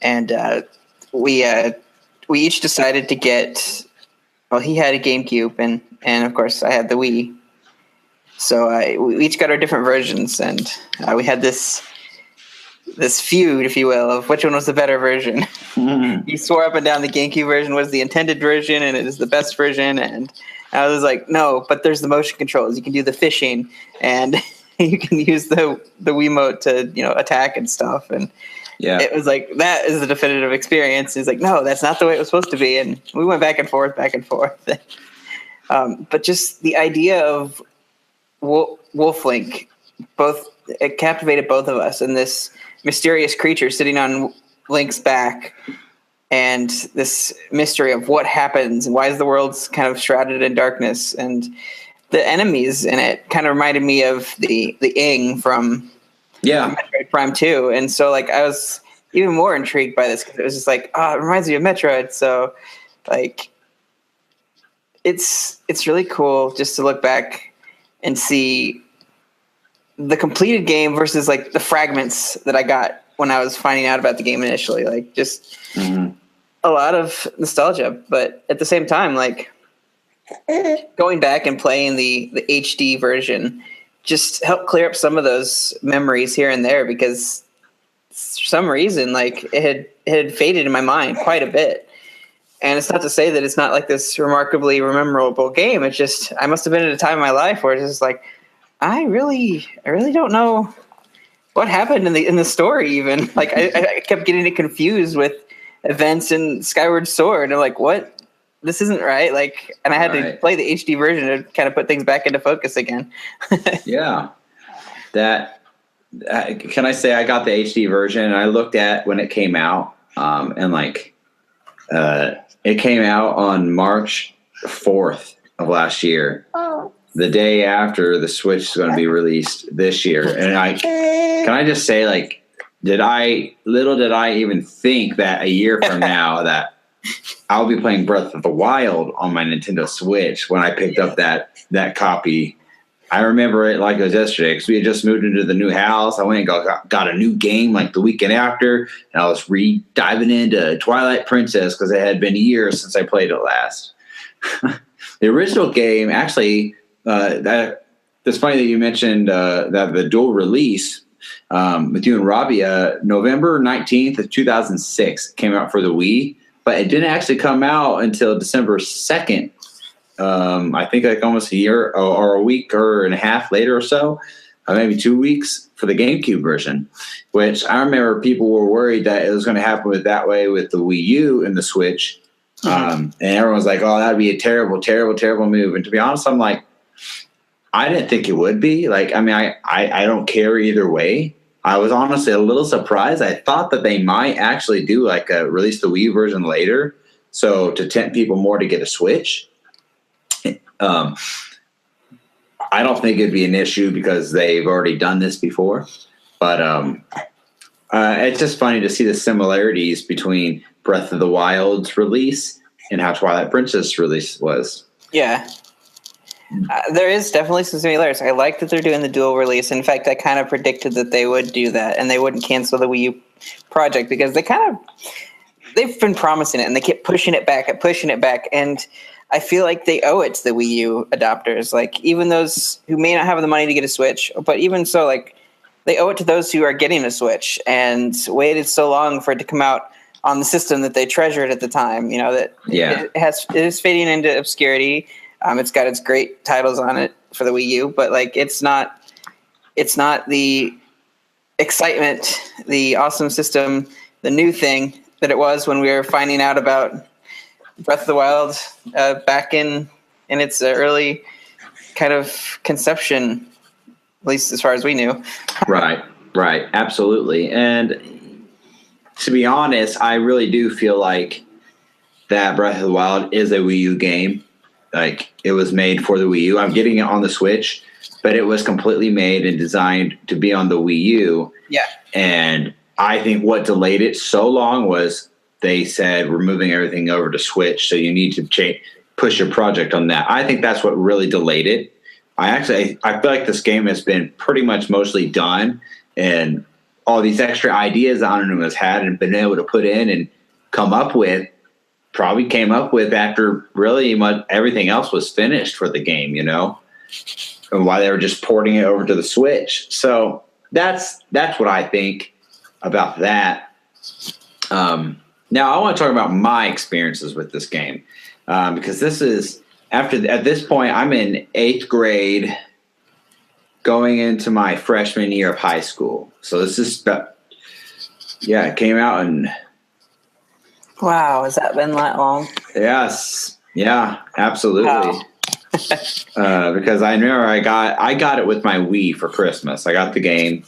and we each decided to get. Well, he had a GameCube, and of course I had the Wii. So we each got our different versions, and we had this feud, if you will, of which one was the better version. He swore up and down the GameCube version was the intended version and it is the best version. And I was like, no, but there's the motion controls. You can do the fishing and you can use the Wiimote to, attack and stuff. And it was like, that is the definitive experience. He's like, no, that's not the way it was supposed to be. And we went back and forth. But just the idea of Wolf Link, it captivated both of us. And this mysterious creature sitting on Link's back, and this mystery of what happens and why is the world kind of shrouded in darkness, and the enemies in it kind of reminded me of the Ing from Metroid Prime 2. And so like I was even more intrigued by this because it was just like, it reminds me of Metroid. So like it's really cool just to look back and see the completed game versus like the fragments that I got when I was finding out about the game initially. Like just a lot of nostalgia, but at the same time, like going back and playing the HD version just helped clear up some of those memories here and there, because for some reason, like it had faded in my mind quite a bit. And it's not to say that it's not like this remarkably memorable game. It's just, I must have been at a time in my life where it's just like, I really don't know what happened in the story even. Like I kept getting it confused with events in Skyward Sword. And I'm like, what? This isn't right. Like, and I had to play the HD version to kind of put things back into focus again. Yeah. That, can I say I got the HD version and I looked at when it came out, and like, it came out on March 4th of last year, the day after the Switch is going to be released this year. And can I just say, like, little did I even think that a year from now that I'll be playing Breath of the Wild on my Nintendo Switch when I picked up that copy. I remember it like it was yesterday because we had just moved into the new house. I went and got a new game like the weekend after, and I was diving into Twilight Princess because it had been years since I played it last. The original game, actually, it's funny that you mentioned that the dual release with you and Robbie, November 19th of 2006 came out for the Wii, but it didn't actually come out until December 2nd. I think like almost a year or a week or and a half later or so, maybe 2 weeks for the GameCube version, which I remember people were worried that it was going to happen that way with the Wii U and the Switch. And everyone's like, oh, that'd be a terrible, terrible, terrible move. And to be honest, I'm like, I didn't think it would be. Like, I mean, I don't care either way. I was honestly a little surprised. I thought that they might actually do like release the Wii version later, so to tempt people more to get a Switch. I don't think it'd be an issue because they've already done this before. But it's just funny to see the similarities between Breath of the Wild's release and how Twilight Princess release was. Yeah. There is definitely some similarities. I like that they're doing the dual release. In fact, I kind of predicted that they would do that and they wouldn't cancel the Wii U project because they've been promising it and they keep pushing it back. And I feel like they owe it to the Wii U adopters. Like even those who may not have the money to get a Switch, but even so, like they owe it to those who are getting a Switch and waited so long for it to come out on the system that they treasured at the time. You know, that it is fading into obscurity. It's got its great titles on it for the Wii U, but like it's not the excitement, the awesome system, the new thing that it was when we were finding out about Breath of the Wild back in its early kind of conception, at least as far as we knew. Right, absolutely. And to be honest, I really do feel like that Breath of the Wild is a Wii U game. Like it was made for the Wii U. I'm getting it on the Switch, but it was completely made and designed to be on the Wii U. Yeah. And I think what delayed it so long was they said we're moving everything over to Switch, so you need to push your project on that. I think that's what really delayed it. I feel like this game has been pretty much mostly done, and all these extra ideas that Anonymous has had and been able to put in and come up with probably came up with after really much everything else was finished for the game, you know, and why they were just porting it over to the Switch. So that's what I think about that. Now, I want to talk about my experiences with this game because this is at this point, I'm in 8th grade going into my freshman year of high school. So this is, it came out in. Wow, has that been that long? Yes. Yeah, absolutely. Wow. Because I remember I got it with my Wii for Christmas. I got the game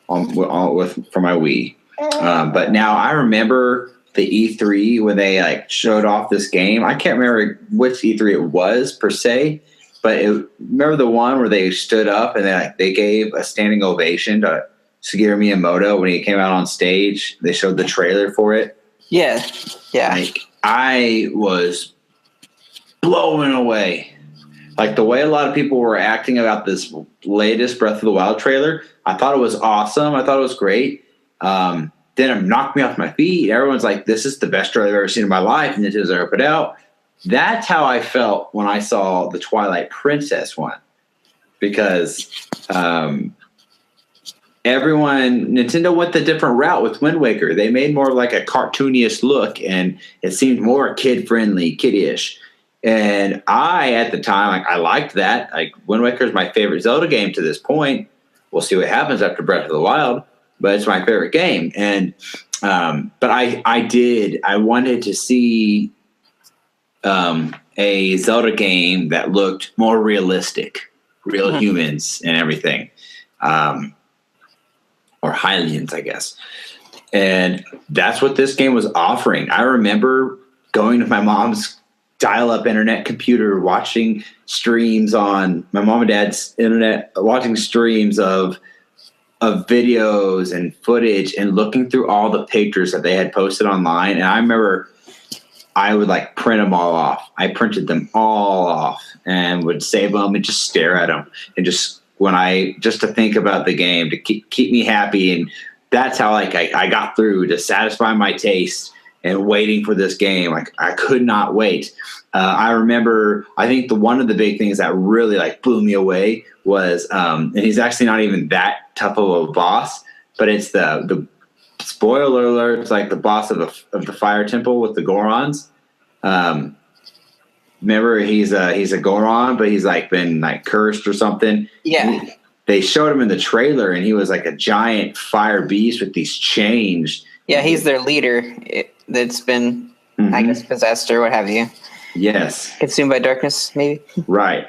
for my Wii. But now I remember the E3 when they like showed off this game. I can't remember which E3 it was per se, but remember the one where they stood up and they gave a standing ovation to Shigeru Miyamoto when he came out on stage. They showed the trailer for it. Yeah. Like, I was blown away. Like the way a lot of people were acting about this latest Breath of the Wild trailer, I thought it was awesome. I thought it was great. Then it knocked me off my feet. Everyone's like, this is the best trailer I've ever seen in my life. And Nintendo's ever put out. That's how I felt when I saw the Twilight Princess one. Because Nintendo went the different route with Wind Waker. They made more like a cartooniest look, and it seemed more kid-friendly, kid-ish. And I, at the time, I liked that. Like, Wind Waker is my favorite Zelda game to this point. We'll see what happens after Breath of the Wild, but it's my favorite game. And but I wanted to see a Zelda game that looked more realistic, real humans and everything. Or Hylians, I guess. And that's what this game was offering. I remember going to my mom's dial-up internet computer, watching streams on my mom and dad's internet, watching streams of videos and footage and looking through all the pictures that they had posted online. And I remember I would like print them all off. I printed them all off and would save them and just stare at them and just to think about the game, to keep me happy. And that's how I got through, to satisfy my taste and waiting for this game. Like, I could not wait. I remember, I think one of the big things that really like blew me away was, and he's actually not even that tough of a boss, but it's the spoiler alert. It's like the boss of the fire temple with the Gorons. Remember, he's a Goron, but he's like been like cursed or something. Yeah. They showed him in the trailer, and he was like a giant fire beast with these chains. Yeah, he's their leader. That's been, I guess, possessed or what have you. Yes. Consumed by darkness, maybe. Right.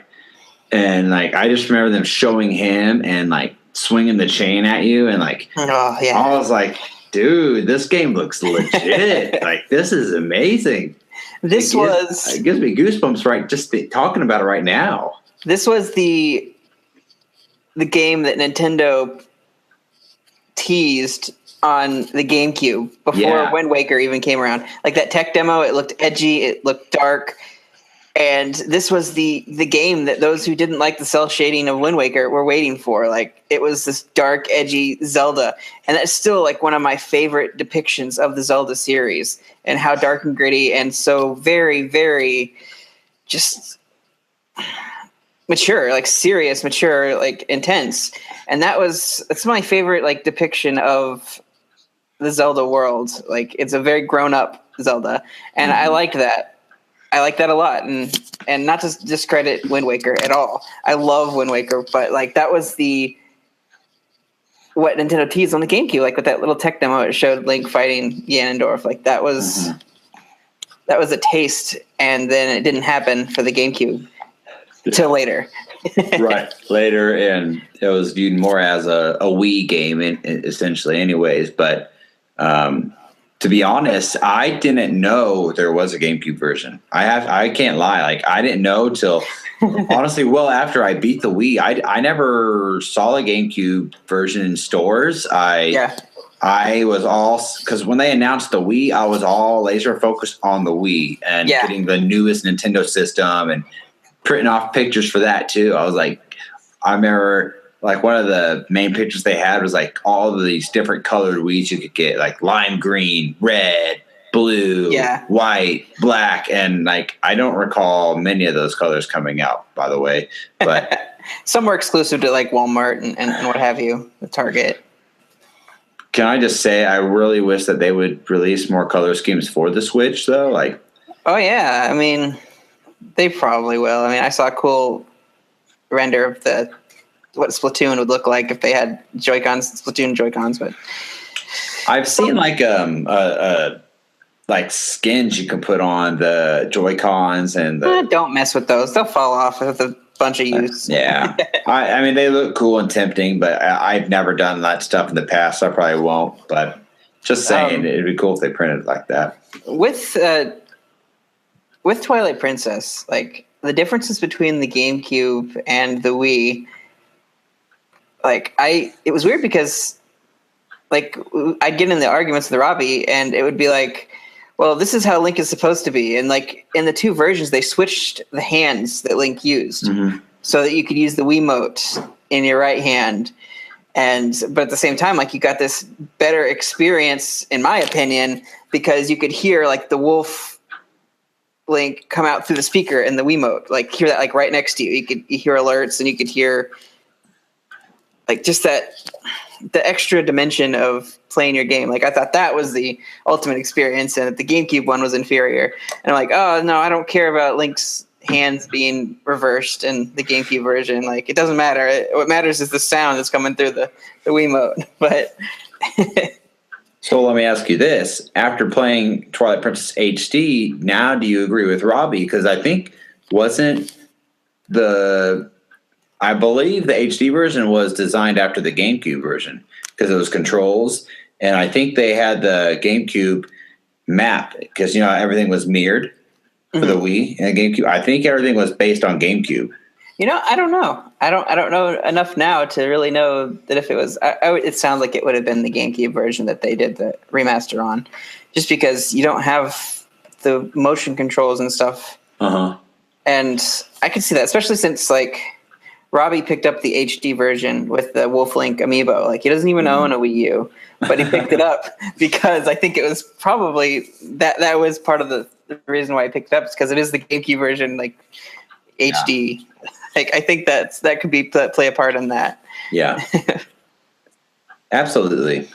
And like, I just remember them showing him and like swinging the chain at you, and like, oh yeah, I was like, dude, this game looks legit. Like, this is amazing. It gives me goosebumps right just talking about it right now. This was the game that Nintendo teased on the GameCube before Wind Waker even came around. Like that tech demo, it looked edgy, it looked dark, and this was the game that those who didn't like the cel shading of Wind Waker were waiting for. Like, it was this dark, edgy Zelda, and that's still like one of my favorite depictions of the Zelda series, and how dark and gritty and so very, very just mature, like serious, mature, like intense. And that's my favorite like depiction of the Zelda world. Like, it's a very grown up Zelda, and I like that. I like that a lot, and not to discredit Wind Waker at all. I love Wind Waker, but like that was what Nintendo teased on the GameCube, like with that little tech demo, it showed Link fighting Ganondorf. Like that was a taste, and then it didn't happen for the GameCube till later. Right, later, and it was viewed more as a Wii game, essentially, anyways. But to be honest, I didn't know there was a GameCube version. I can't lie, like I didn't know till honestly, well after I beat the Wii. I never saw a GameCube version in stores. I was all, because when they announced the Wii, I was all laser focused on the Wii and getting the newest Nintendo system and printing off pictures for that too. I was like, I remember like one of the main pictures they had was like all of these different colored Wiis you could get, like lime green, red, blue, white, black, and like I don't recall many of those colors coming out, by the way, but some were exclusive to like Walmart and what have you, the Target. Can I just say I really wish that they would release more color schemes for the Switch, though? Like, Oh yeah, I mean, they probably will. I mean, I saw a cool render of what Splatoon would look like if they had Splatoon Joy-Cons, but I've seen like skins you can put on the Joy-Cons and don't mess with those. They'll fall off with a bunch of use. Yeah. I mean, they look cool and tempting, but I've never done that stuff in the past, so I probably won't. But just saying, it'd be cool if they printed it like that. With Twilight Princess, like the differences between the GameCube and the Wii, like it was weird because like I'd get in the arguments with Robbie and it would be like, well, this is how Link is supposed to be. And like in the two versions, they switched the hands that Link used so that you could use the Wiimote in your right hand. But at the same time, like you got this better experience, in my opinion, because you could hear like the wolf Link come out through the speaker in the Wiimote, like hear that like right next to you. You hear alerts and you could hear like just the extra dimension of playing your game. Like I thought that was the ultimate experience, and the GameCube one was inferior. And I'm like, oh no, I don't care about Link's hands being reversed in the GameCube version. Like it doesn't matter. What matters is the sound that's coming through the Wiimote. But so let me ask you this: after playing Twilight Princess HD, now do you agree with Robbie? Because I think I believe the HD version was designed after the GameCube version because it was controls, and I think they had the GameCube map because everything was mirrored for the Wii and the GameCube. I think everything was based on GameCube. I don't know. I don't know enough now to really know that if it was. It sounds like it would have been the GameCube version that they did the remaster on, just because you don't have the motion controls and stuff. And I could see that, especially since like Robbie picked up the HD version with the Wolf Link amiibo. Like he doesn't even own a Wii U, but he picked it up because I think it was probably that was part of the reason why I picked it up, is because it is the GameCube version, like HD. Yeah. Like I think that could play a part in that. Yeah, absolutely.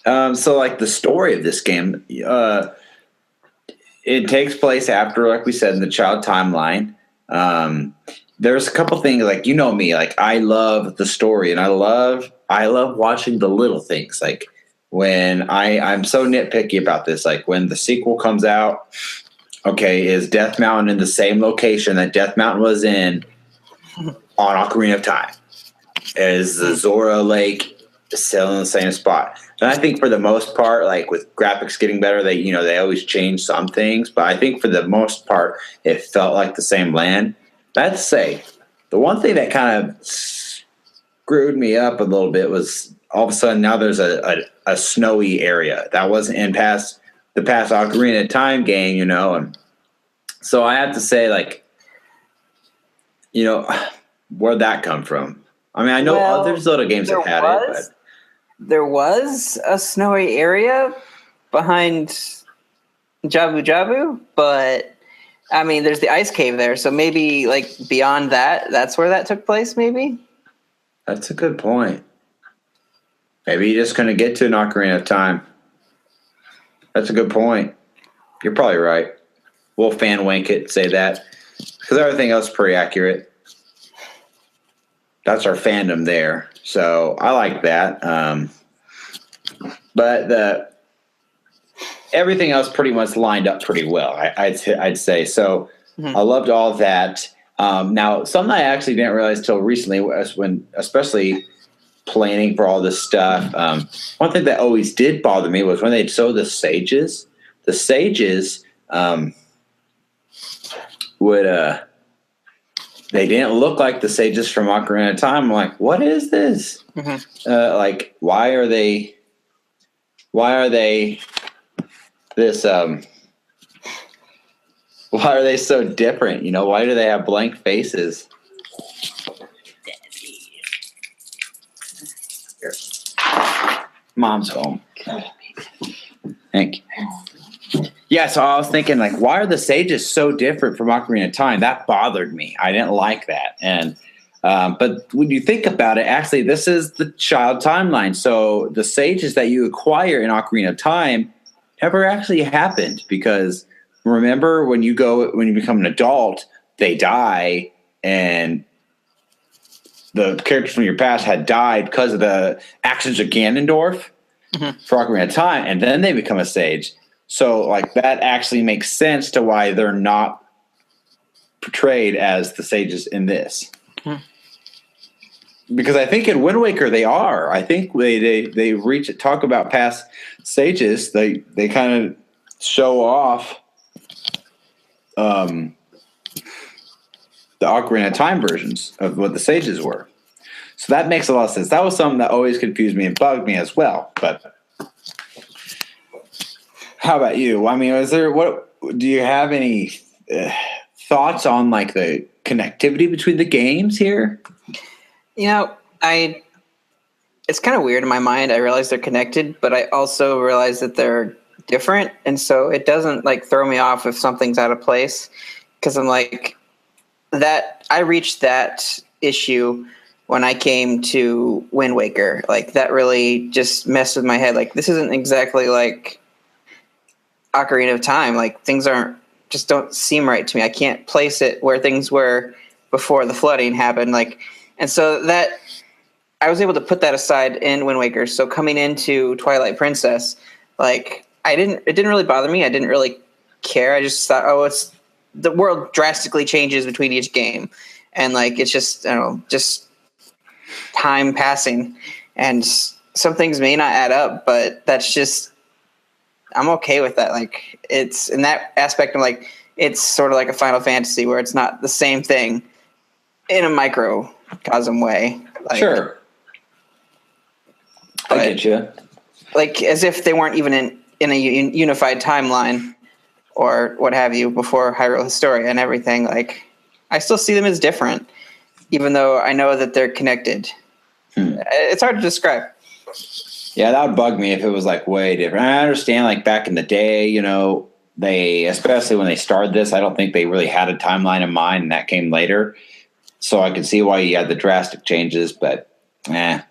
So like the story of this game, it takes place after, like we said, in the child timeline. There's a couple things, like me, like I love the story and I love watching the little things. Like when I'm so nitpicky about this, like when the sequel comes out, okay, is Death Mountain in the same location that Death Mountain was in on Ocarina of Time? Is the Zora Lake still in the same spot? And I think for the most part, like with graphics getting better, they always change some things, but I think for the most part, it felt like the same land. I'd say the one thing that kind of screwed me up a little bit was all of a sudden now there's a snowy area that wasn't in the past Ocarina of Time game, and so I have to say, like, where'd that come from? I mean, I know other Zelda games have had it, but there was a snowy area behind Jabu Jabu, but I mean, there's the ice cave there, so maybe like beyond that, that's where that took place. Maybe that's a good point. Maybe you just couldn't get to an Ocarina of Time. That's a good point. You're probably right. We'll fan wank it, say that, because everything else is pretty accurate. That's our fandom there, so I like that. But everything else pretty much lined up pretty well, I'd say. So I loved all of that. Now, something I actually didn't realize till recently was when, especially planning for all this stuff, one thing that always did bother me was when they'd show the sages. The sages they didn't look like the sages from Ocarina of Time. I'm like, what is this? Like, why are they this why are they so different? Why do they have blank faces? Here. Mom's home. Thank you. Yeah, so I was thinking, like, why are the sages so different from Ocarina of Time? That bothered me. I didn't like that. And But when you think about it, actually, this is the child timeline. So the sages that you acquire in Ocarina of Time never actually happened, because remember when you become an adult, they die, and the characters from your past had died because of the actions of Ganondorf for Ocarina of Time, and then they become a sage. So like that actually makes sense to why they're not portrayed as the sages in this. Because I think in Wind Waker they are. I think they talk about past sages. They kind of show off the Ocarina of Time versions of what the sages were. So that makes a lot of sense. That was something that always confused me and bugged me as well. But how about you? I mean, do you have any thoughts on like the connectivity between the games here? You know, it's kind of weird in my mind. I realize they're connected, but I also realize that they're different. And so it doesn't like throw me off if something's out of place, because I'm like, that I reached that issue when I came to Wind Waker. Like that really just messed with my head. Like this isn't exactly like Ocarina of Time. Like things don't seem right to me. I can't place it where things were before the flooding happened. Like, and so that I was able to put that aside in Wind Waker. So coming into Twilight Princess, like it didn't really bother me. I didn't really care. I just thought, it's the world drastically changes between each game. And like, it's just, I don't know, just time passing, and some things may not add up, but that's just, I'm okay with that. Like it's in that aspect, I'm like, it's sort of like a Final Fantasy where it's not the same thing in a microcosm way. Like, sure. I get you. Like as if they weren't even in a unified timeline or what have you before Hyrule Historia and everything. Like I still see them as different, even though I know that they're connected. It's hard to describe. Yeah, that would bug me if it was like way different. I understand like back in the day, you know, especially when they started this, I don't think they really had a timeline in mind, and that came later. So I can see why you had the drastic changes, but that's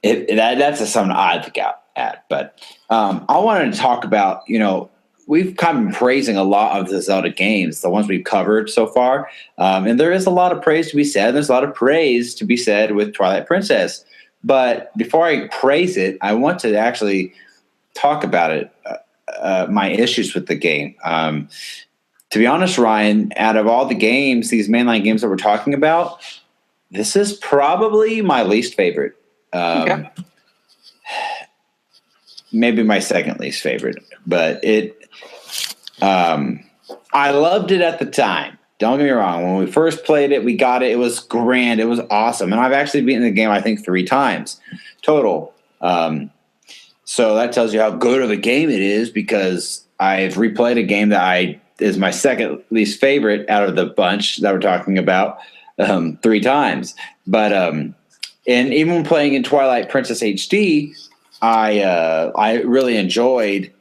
just something I'd look out at. But I wanted to talk about, you know, we've kind of been praising a lot of the Zelda games, the ones we've covered so far. And there is a lot of praise to be said. There's a lot of praise to be said with Twilight Princess. But before I praise it, I want to actually talk about it, my issues with the game. To be honest, Ryan, out of all the games, these mainline games that we're talking about, this is probably my least favorite. Okay. Maybe my second least favorite, but I loved it at the time. Don't get me wrong. When we first played it, we got it. It was grand. It was awesome. And I've actually beaten the game, I think, 3 times total. So that tells you how good of a game it is, because I've replayed a game that is my second least favorite out of the bunch that we're talking about 3 times. But and even when playing in Twilight Princess HD, I really enjoyed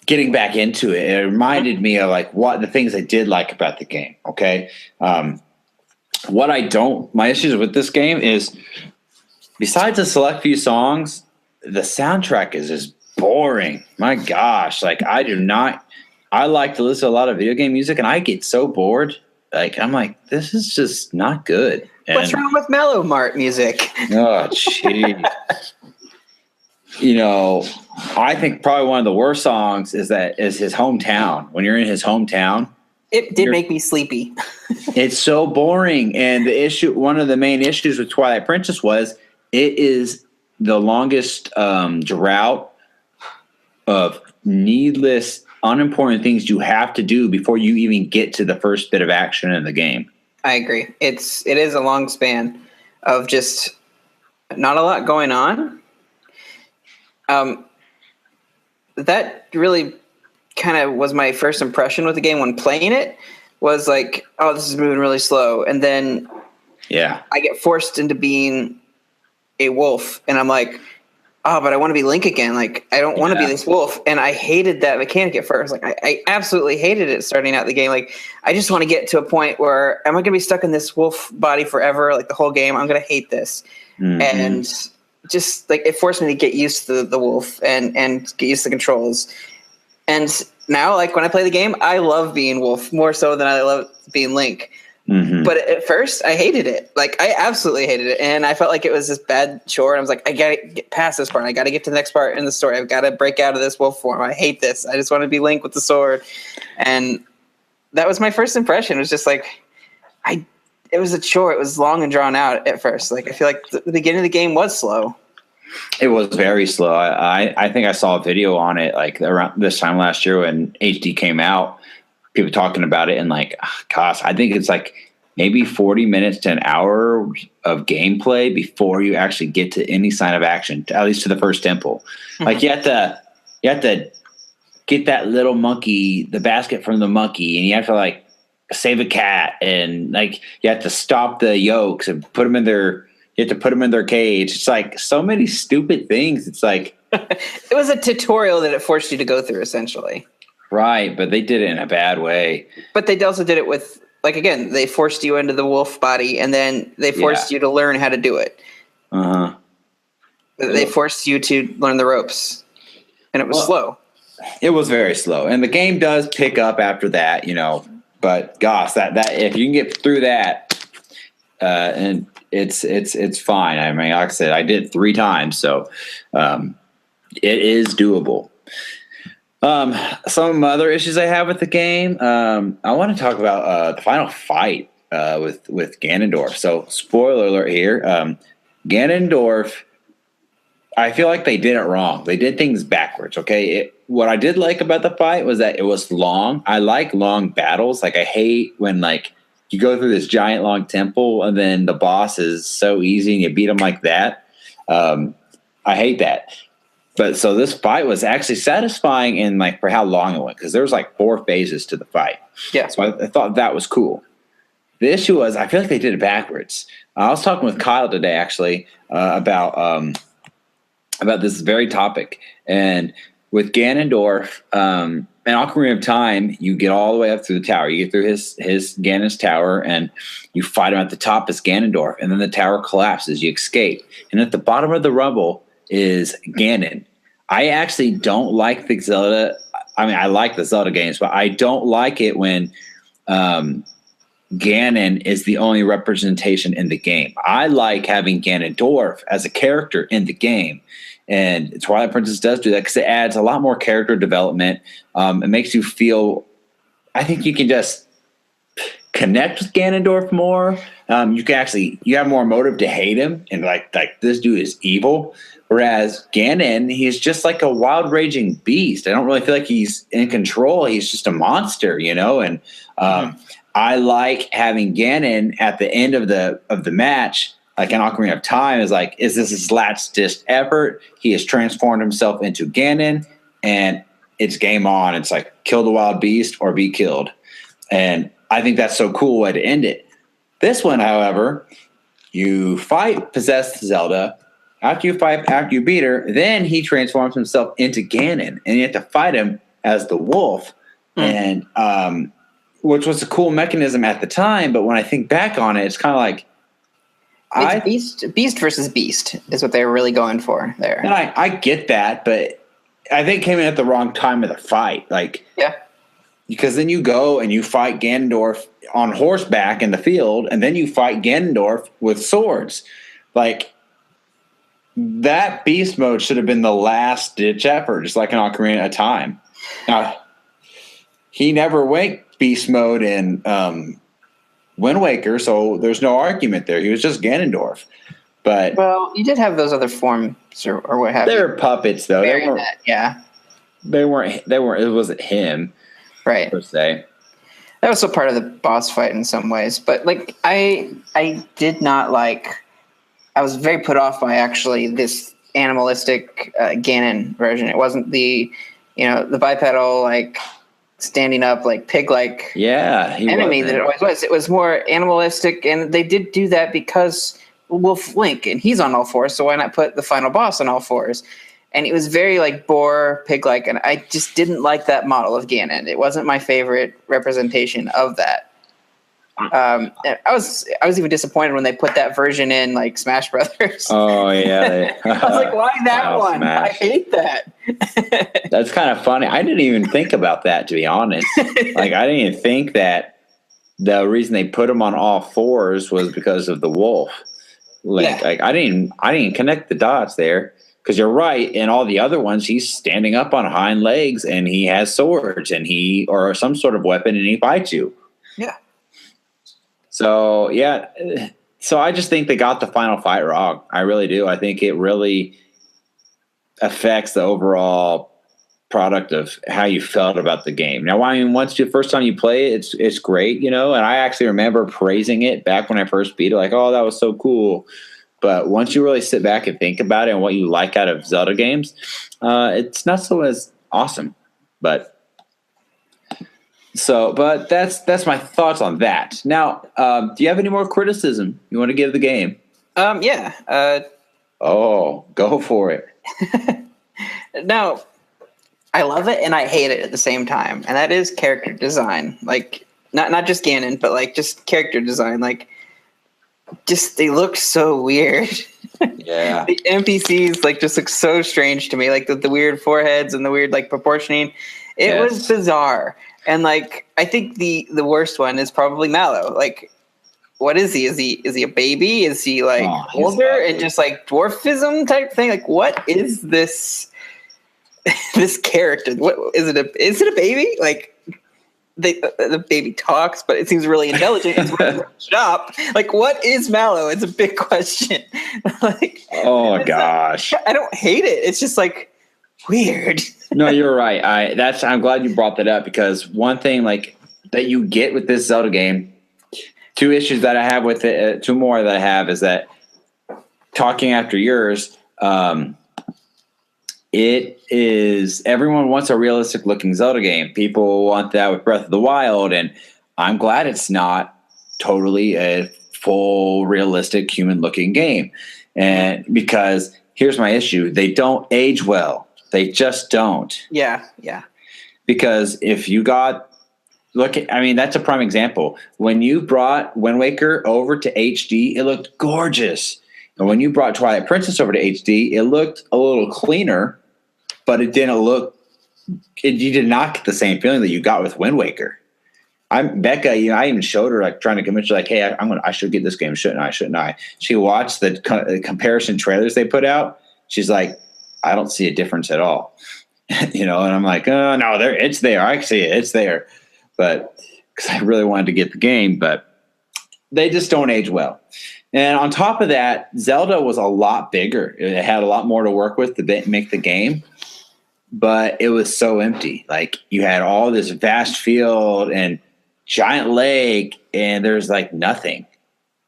getting back into it. It reminded me of like what the things I did like about the game. Okay. My issues with this game is, besides a select few songs, the soundtrack is just boring. My gosh. Like I like to listen to a lot of video game music, and I get so bored. Like, I'm like, this is just not good. What's wrong with Mellow Mart music? Oh, jeez. You know, I think probably one of the worst songs is his hometown. When you're in his hometown, it did make me sleepy. It's so boring. And one of the main issues with Twilight Princess was it is the longest drought of needless, unimportant things you have to do before you even get to the first bit of action in the game. I agree. It is a long span of just not a lot going on. That really kind of was my first impression with the game when playing it, was like, oh, this is moving really slow. And then I get forced into being a wolf, and I'm like, oh, but I want to be Link again. Like, I don't want to be this wolf. And I hated that mechanic at first. Like, I absolutely hated it starting out the game. Like, I just want to get to a point where, am I going to be stuck in this wolf body forever? Like, the whole game, I'm going to hate this. Mm-hmm. And just, like, it forced me to get used to the wolf and get used to the controls. And now, like, when I play the game, I love being wolf more so than I love being Link. Mm-hmm. But at first, I hated it. Like, I absolutely hated it. And I felt like it was this bad chore. And I was like, I got to get past this part. I got to get to the next part in the story. I've got to break out of this wolf form. I hate this. I just want to be Link with the sword. And that was my first impression. It was just like, it was a chore. It was long and drawn out at first. Like, I feel like the beginning of the game was slow. It was very slow. I think I saw a video on it, like, around this time last year when HD came out. People talking about it, and like, gosh, I think it's like maybe 40 minutes to an hour of gameplay before you actually get to any sign of action, at least to the first temple. Mm-hmm. Like, you have to get that little monkey, the basket from the monkey, and you have to like save a cat, and like you have to stop the yolks and put them in their. You have to put them in their cage. It's like so many stupid things. It's like it was a tutorial that it forced you to go through, essentially. Right, but they did it in a bad way. But they also did it with, like, again, they forced you into the wolf body, and then they forced you to learn how to do it. Uh-huh. They forced you to learn the ropes, and it was slow. It was very slow, and the game does pick up after that, But gosh, that if you can get through that, and it's fine. I mean, like I said, I did it 3 times, so it is doable. Some other issues I have with the game. I want to talk about the final fight with Ganondorf. So, spoiler alert here. Ganondorf, I feel like they did it wrong. They did things backwards, okay? What I did like about the fight was that it was long. I like long battles. Like, I hate when, like, you go through this giant long temple and then the boss is so easy and you beat him like that. I hate that. But so this fight was actually satisfying in like for how long it went, because there was like 4 phases to the fight. Yeah. So I thought that was cool. The issue was I feel like they did it backwards. I was talking with Kyle today actually about this very topic. And with Ganondorf and Ocarina of Time, you get all the way up through the tower. You get through his Ganon's tower and you fight him at the top as Ganondorf, and then the tower collapses. You escape, and at the bottom of the rubble is Ganon. I actually don't like the Zelda. I mean, I like the Zelda games, but I don't like it when Ganon is the only representation in the game. I like having Ganondorf as a character in the game. And Twilight Princess does do that because it adds a lot more character development. It makes you feel, I think you can just connect with Ganondorf more. You have more motive to hate him, and like this dude is evil. Whereas Ganon, he's just like a wild raging beast. I don't really feel like he's in control. He's just a monster, And I like having Ganon at the end of the match, like in Ocarina of Time, is this his last ditch effort? He has transformed himself into Ganon, and it's game on. It's like kill the wild beast or be killed. And I think that's so cool way to end it. This one, however, you fight possessed Zelda. After you beat her, then he transforms himself into Ganon, and you have to fight him as the wolf, and which was a cool mechanism at the time. But when I think back on it, it's kind of like beast versus beast is what they were really going for there. And I get that, but I think it came in at the wrong time of the fight. Because then you go and you fight Ganondorf on horseback in the field, and then you fight Ganondorf with swords, like. That beast mode should have been the last ditch effort, just like an Ocarina of Time. Now, he never went beast mode in Wind Waker, so there's no argument there. He was just Ganondorf. But you did have those other forms or what have you. They were puppets, though. They weren't. It wasn't him, right? Per se. That was still part of the boss fight in some ways, but like I did not like. I was very put off by actually this animalistic Ganon version. It wasn't the bipedal, like standing up, like pig-like enemy that it always was. It was more animalistic, and they did do that because Wolf Link, and he's on all fours, so why not put the final boss on all fours? And it was very like boar pig-like, and I just didn't like that model of Ganon. It wasn't my favorite representation of that. I was even disappointed when they put that version in like Smash Brothers. Oh yeah, I was like, why that one? Smash. I hate that. That's kind of funny. I didn't even think about that, to be honest. Like, I didn't even think that the reason they put him on all fours was because of the wolf. Like I didn't connect the dots there. Because you're right, in all the other ones, he's standing up on hind legs and he has swords or some sort of weapon and he fights you. Yeah. So so I just think they got the final fight wrong. I really do. I think it really affects the overall product of how you felt about the game. Now, I mean, first time you play it, it's great, and I actually remember praising it back when I first beat it, like, oh, that was so cool. But once you really sit back and think about it and what you like out of Zelda games, it's not so as awesome. But that's my thoughts on that. Now, do you have any more criticism you want to give the game? Yeah. Go for it. No, I love it and I hate it at the same time, and that is character design. Like, not just Ganon, but like just character design. Like, just they look so weird. Yeah. The NPCs like just look so strange to me, like the weird foreheads and the weird like proportioning. It was bizarre. And like I think the worst one is probably Mallow. Like, what is he? Is he a baby? Is he like older and just like dwarfism type thing? Like, what is this this character? What is it? Is it a baby? Like, the baby talks, but it seems really intelligent. It's running the shop. Like, what is Mallow? It's a big question. Like, oh gosh, I don't hate it. It's just like weird. No, you're right. I'm glad you brought that up, because one thing like that you get with this Zelda game, two issues that I have with it, two more that I have, is that talking after yours, it is, everyone wants a realistic looking Zelda game. People want that with Breath of the Wild, and I'm glad it's not totally a full realistic human looking game. And because here's my issue, they don't age well. They just don't. Yeah. Because if you got, that's a prime example. When you brought Wind Waker over to HD, it looked gorgeous. And when you brought Twilight Princess over to HD, it looked a little cleaner, but it didn't look. You did not get the same feeling that you got with Wind Waker. Becca. I even showed her, like, trying to convince her, like, hey, I should get this game, shouldn't I? Shouldn't I? She watched the comparison trailers they put out. She's like, I don't see a difference at all. And I'm like, oh no, it's there. I see it. It's there. But because I really wanted to get the game, but they just don't age well. And on top of that, Zelda was a lot bigger. It had a lot more to work with to make the game, but it was so empty. Like, you had all this vast field and giant lake, and there's like nothing.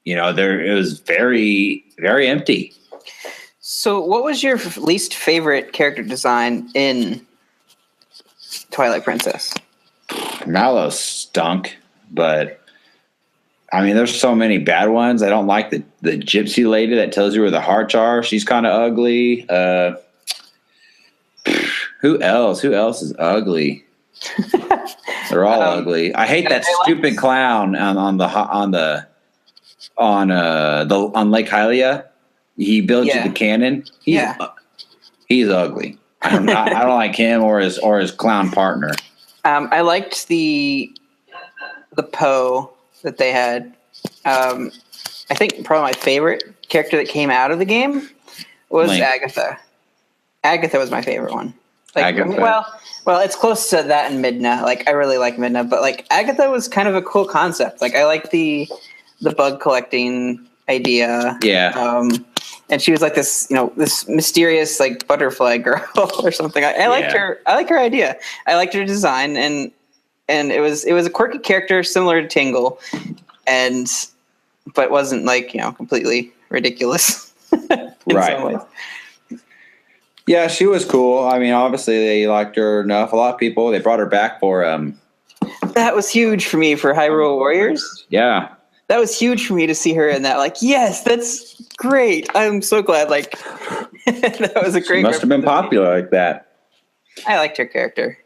It was very, very empty. So what was your least favorite character design in Twilight Princess? Mallow stunk, but there's so many bad ones. I don't like the gypsy lady that tells you where the hearts are. She's kind of ugly. Who else? Who else is ugly? They're all ugly. I hate that stupid clown on Lake Hylia. He builds you the cannon. He's ugly. I don't like him or his clown partner. I liked the Poe that they had. I think probably my favorite character that came out of the game was Link. Agatha. Agatha was my favorite one. Like, Agatha. Well, it's close to that and Midna. Like, I really like Midna, but like Agatha was kind of a cool concept. Like, I like the bug collecting idea. Yeah. And she was like this, this mysterious like butterfly girl or something. I liked her. I like her idea. I liked her design, and it was a quirky character similar to Tingle, but wasn't like completely ridiculous in some ways. Yeah, she was cool. Obviously they liked her enough. A lot of people, they brought her back for That was huge for me for Hyrule Warriors. Yeah. That was huge for me to see her in that. Like, yes, that's great. I'm so glad. Like that was a great. She must have been popular like that. I liked her character.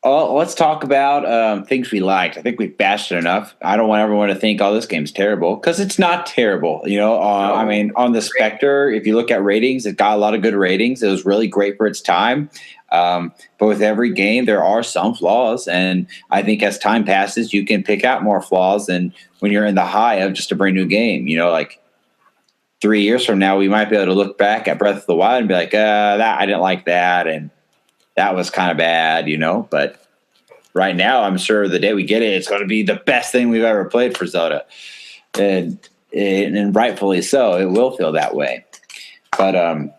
Let's talk about things we liked. I think we've bashed it enough. I don't want everyone to think, "Oh, this game's terrible," because it's not terrible. I mean, on the Spectre, if you look at ratings, it got a lot of good ratings. It was really great for its time. But with every game, there are some flaws, and I think as time passes, you can pick out more flaws than when you're in the high of just a brand new game. Like 3 years from now, we might be able to look back at Breath of the Wild and be like, "That I didn't like that," and that was kind of bad, But right now, I'm sure the day we get it, it's going to be the best thing we've ever played for Zelda, and rightfully so. It will feel that way. But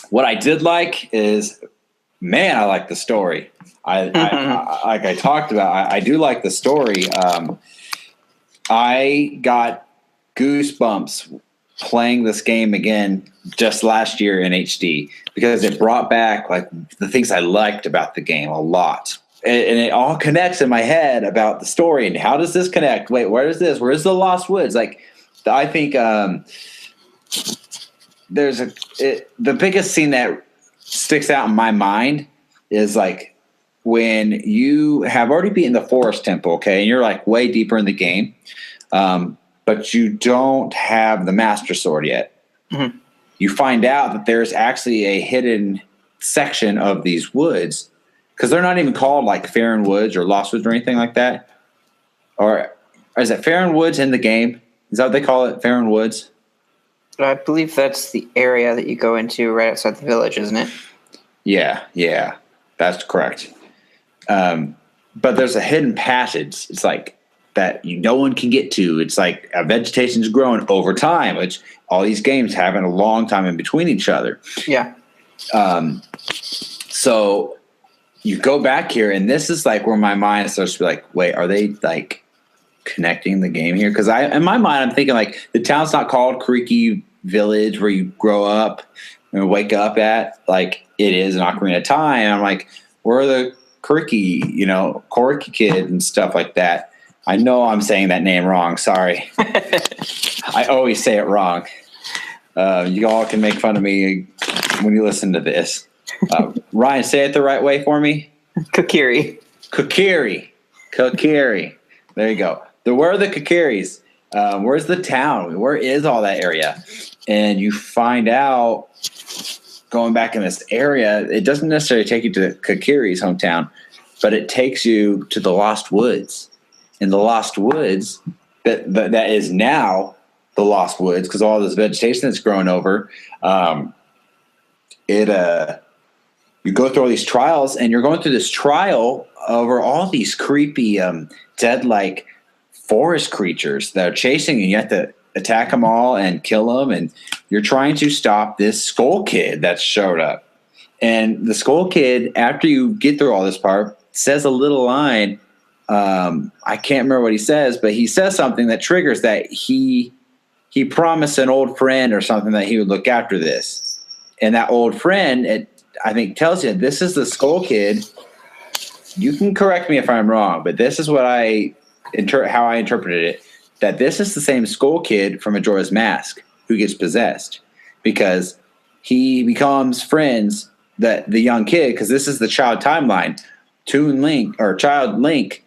what I did like is, man, I like the story. I like I talked about. I do like the story. I got goosebumps playing this game again just last year in HD because it brought back like the things I liked about the game a lot. And it all connects in my head about the story and how does this connect? Wait, where is this? Where's the Lost Woods? Like, I think the biggest scene that sticks out in my mind is like when you have already beaten the Forest Temple, okay, and you're like way deeper in the game, but you don't have the Master Sword yet. Mm-hmm. You find out that there's actually a hidden section of these woods, because they're not even called like Faron Woods or Lost Woods or anything like that. Or is it Faron Woods in the game? Is that what they call it, Faron Woods? I believe that's the area that you go into right outside the village, isn't it? Yeah, that's correct. But there's a hidden passage. It's like that no one can get to. It's like vegetation's growing over time, which all these games have in a long time in between each other. Yeah. So you go back here, and this is like where my mind starts to be like, wait, are they like connecting the game here? Because in my mind, I'm thinking like the town's not called Creaky Village where you grow up and wake up at, like it is in Ocarina of Time. I'm like, where are the Creaky, Corky kid and stuff like that? I know I'm saying that name wrong. Sorry. I always say it wrong. You all can make fun of me when you listen to this. Ryan, say it the right way for me. Kokiri. There you go. Where are the Kokiris? Where's the town? Where is all that area? And you find out, going back in this area, it doesn't necessarily take you to Kokiri's hometown, but it takes you to the Lost Woods. In the Lost Woods, that is now the Lost Woods, because all this vegetation that's growing over, you go through all these trials, and you're going through this trial over all these creepy, dead-like forest creatures that are chasing you. You have to attack them all and kill them, and you're trying to stop this Skull Kid that showed up. And the Skull Kid, after you get through all this part, says a little line. I can't remember what he says, but he says something that triggers that he promised an old friend or something that he would look after this. And that old friend, I think, tells you, this is the Skull Kid. You can correct me if I'm wrong, but this is what how I interpreted it, that this is the same Skull Kid from Majora's Mask who gets possessed, because he becomes friends that the young kid, because this is the child timeline. Child Link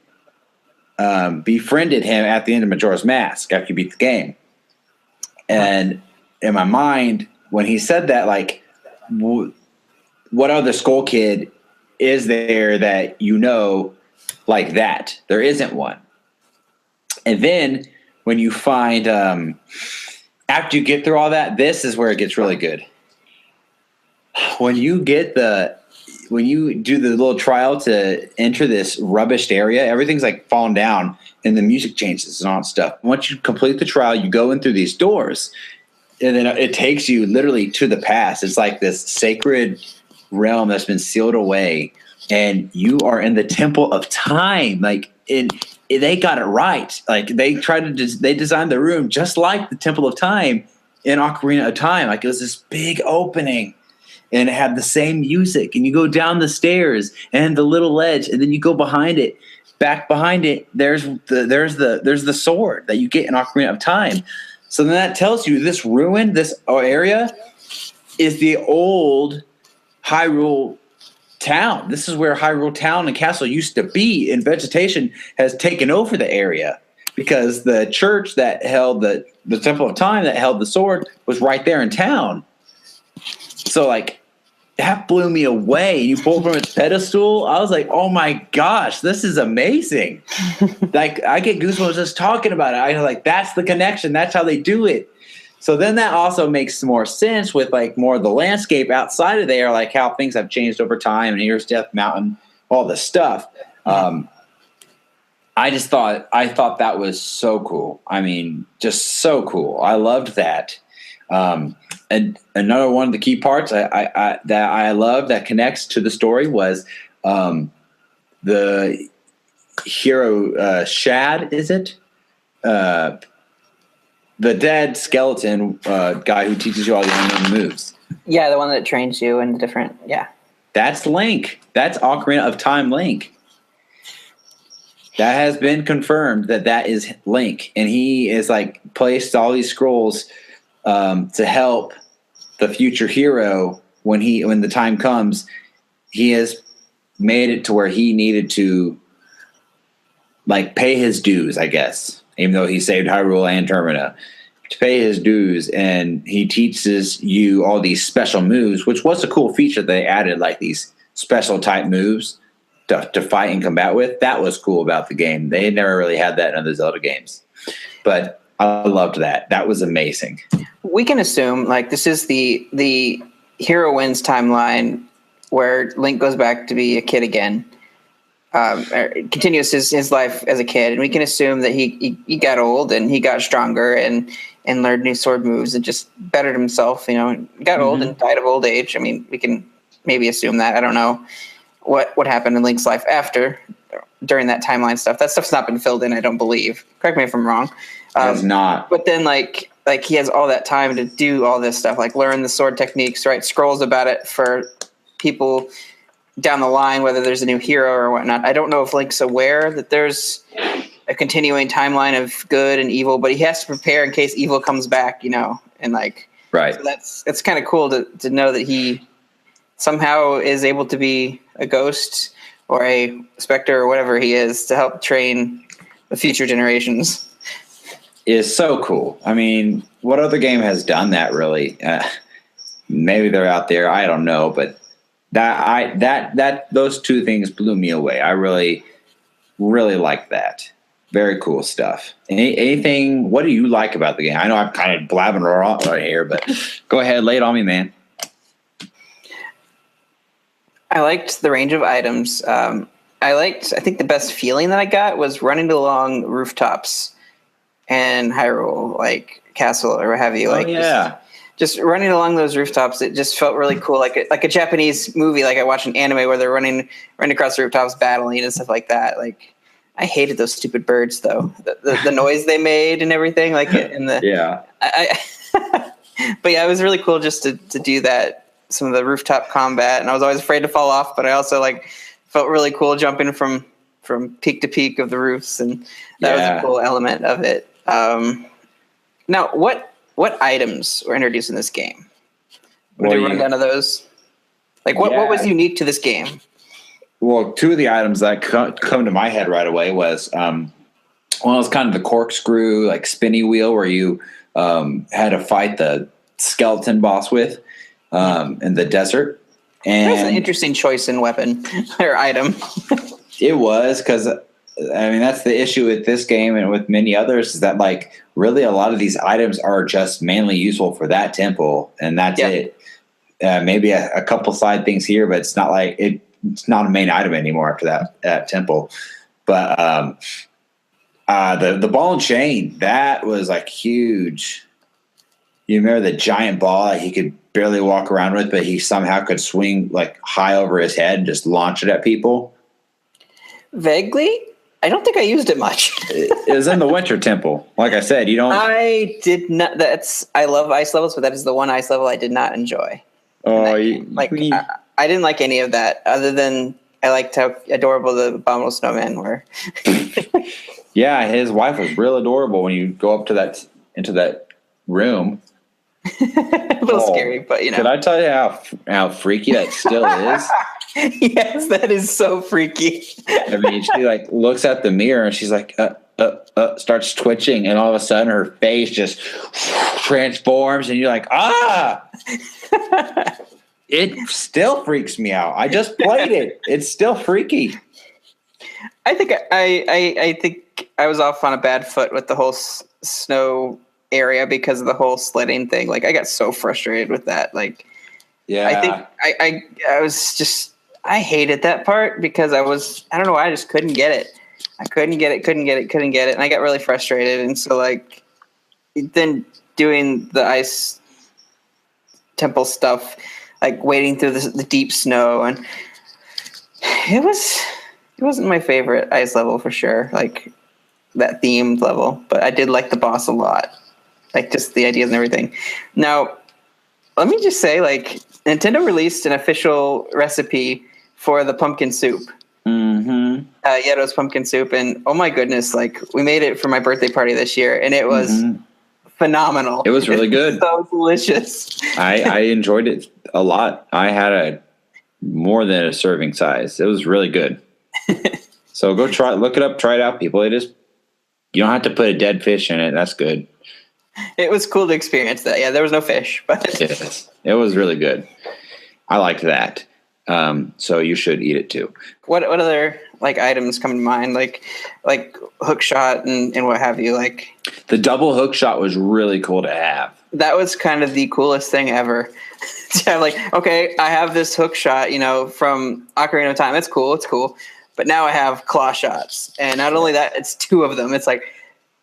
befriended him at the end of Majora's Mask after you beat the game. And in my mind, when he said that, like, what other Skull Kid is there that like that? There isn't one. And then when you find, after you get through all that, this is where it gets really good. When you do the little trial to enter this rubbished area, everything's like falling down and the music changes and all that stuff. Once you complete the trial, you go in through these doors, and then it takes you literally to the past. It's like this sacred realm that's been sealed away, and you are in the Temple of Time. Like, they got it right. Like, they designed the room just like the Temple of Time in Ocarina of Time. Like, it was this big opening, and it had the same music, and you go down the stairs and the little ledge, and then you go behind it. Back behind it, there's the sword that you get in Ocarina of Time. So then that tells you this ruin, this area, is the old Hyrule town. This is where Hyrule Town and Castle used to be, and vegetation has taken over the area because the church that held the Temple of Time that held the sword was right there in town. So like that blew me away. You pulled from its pedestal. I was like, oh my gosh, this is amazing. Like I get goosebumps just talking about it. I was like, that's the connection. That's how they do it. So then that also makes more sense with like more of the landscape outside of there, like how things have changed over time. And here's Death Mountain, all this stuff. I thought that was so cool. I mean, just so cool. I loved that. And another one of the key parts that I love that connects to the story was the hero Shad. Is it? The dead skeleton guy who teaches you all the unknown moves. Yeah, the one that trains you in different. Yeah, that's Link. That's Ocarina of Time Link. That has been confirmed that is Link, and he is like placed all these scrolls to help the future hero when the time comes. He has made it to where he needed to like pay his dues, I guess. Even though he saved Hyrule and Termina, to pay his dues, and he teaches you all these special moves, which was a cool feature. They added like these special type moves to fight and combat with. That was cool about the game. They never really had that in other Zelda games, but I loved that. That was amazing. We can assume like this is the hero wins timeline where Link goes back to be a kid again. Continues his life as a kid, and we can assume that he got old and he got stronger and learned new sword moves and just bettered himself. Got old and died of old age. I mean, we can maybe assume that. I don't know what happened in Link's life during that timeline stuff. That stuff's not been filled in, I don't believe. Correct me if I'm wrong. It's not. But then like he has all that time to do all this stuff, like learn the sword techniques, write scrolls about it for people down the line, whether there's a new hero or whatnot. I don't know if Link's aware that there's a continuing timeline of good and evil, but he has to prepare in case evil comes back, and like, right. So that's kind of cool to know that he somehow is able to be a ghost or a specter or whatever he is to help train the future generations. Is so cool. I mean, what other game has done that really? Maybe they're out there. I don't know, but those two things blew me away. I really, really like that. Very cool stuff. Anything? What do you like about the game? I know I'm kind of blabbing around right here, but go ahead, lay it on me, man. I liked the range of items. I think the best feeling that I got was running along rooftops and Hyrule, like Castle or what have you. Like, yeah. Just running along those rooftops, it just felt really cool, like a Japanese movie. Like I watched an anime where they're running across the rooftops, battling and stuff like that. Like I hated those stupid birds, though. The noise they made and everything. Like in the yeah. But yeah, it was really cool just to do that. Some of the rooftop combat, and I was always afraid to fall off, but I also like felt really cool jumping from peak to peak of the roofs, and that was a cool element of it. Now, what items were introduced in this game? Would you run down to those? Like, what was unique to this game? Well, two of the items that come to my head right away was one was kind of the corkscrew, like spinny wheel, where you had to fight the skeleton boss with in the desert. And that was an interesting choice in weapon or item. It was, because I mean, that's the issue with this game and with many others, is that like really a lot of these items are just mainly useful for that temple, and that's it. Maybe a couple side things here, but it's not like it's not a main item anymore after that temple. But the ball and chain, that was like huge. You remember the giant ball that he could barely walk around with, but he somehow could swing like high over his head and just launch it at people? Vaguely. I don't think I used it much. It was in the Winter Temple. Like I said, you don't. I did not. I love ice levels, but that is the one ice level I did not enjoy. Oh, I didn't like any of that, other than I liked how adorable the abominable snowmen were. Yeah, his wife was real adorable when you go up to into that room. A little scary, but Could I tell you how freaky that still is? Yes, that is so freaky. I mean, she like looks at the mirror and she's like, starts twitching, and all of a sudden her face just transforms, and you're like, ah! It still freaks me out. I just played it. It's still freaky. I think I think I was off on a bad foot with the whole snow area because of the whole sledding thing. Like, I got so frustrated with that. Like, yeah, I think I was just, I hated that part because I don't know why, I just couldn't get it. I couldn't get it. And I got really frustrated. And so, like, then doing the ice temple stuff, like wading through the deep snow, and it wasn't my favorite ice level for sure. Like, that themed level, but I did like the boss a lot. Like, just the ideas and everything. Now, let me just say, like, Nintendo released an official recipe for the pumpkin soup. Mm-hmm. Yeto's pumpkin soup, and oh my goodness, like, we made it for my birthday party this year, and it was phenomenal. It was really good. So delicious. I enjoyed it a lot. I had more than a serving size. It was really good. So look it up, try it out, people. You don't have to put a dead fish in it. That's good. It was cool to experience that. Yeah, there was no fish, but yes, it was really good. I liked that. So you should eat it too. What other like items come to mind? Like hook shot and what have you? Like, the double hook shot was really cool to have. That was kind of the coolest thing ever. Yeah, like, okay, I have this hook shot, from Ocarina of Time. It's cool. But now I have claw shots, and not only that, it's two of them. It's like,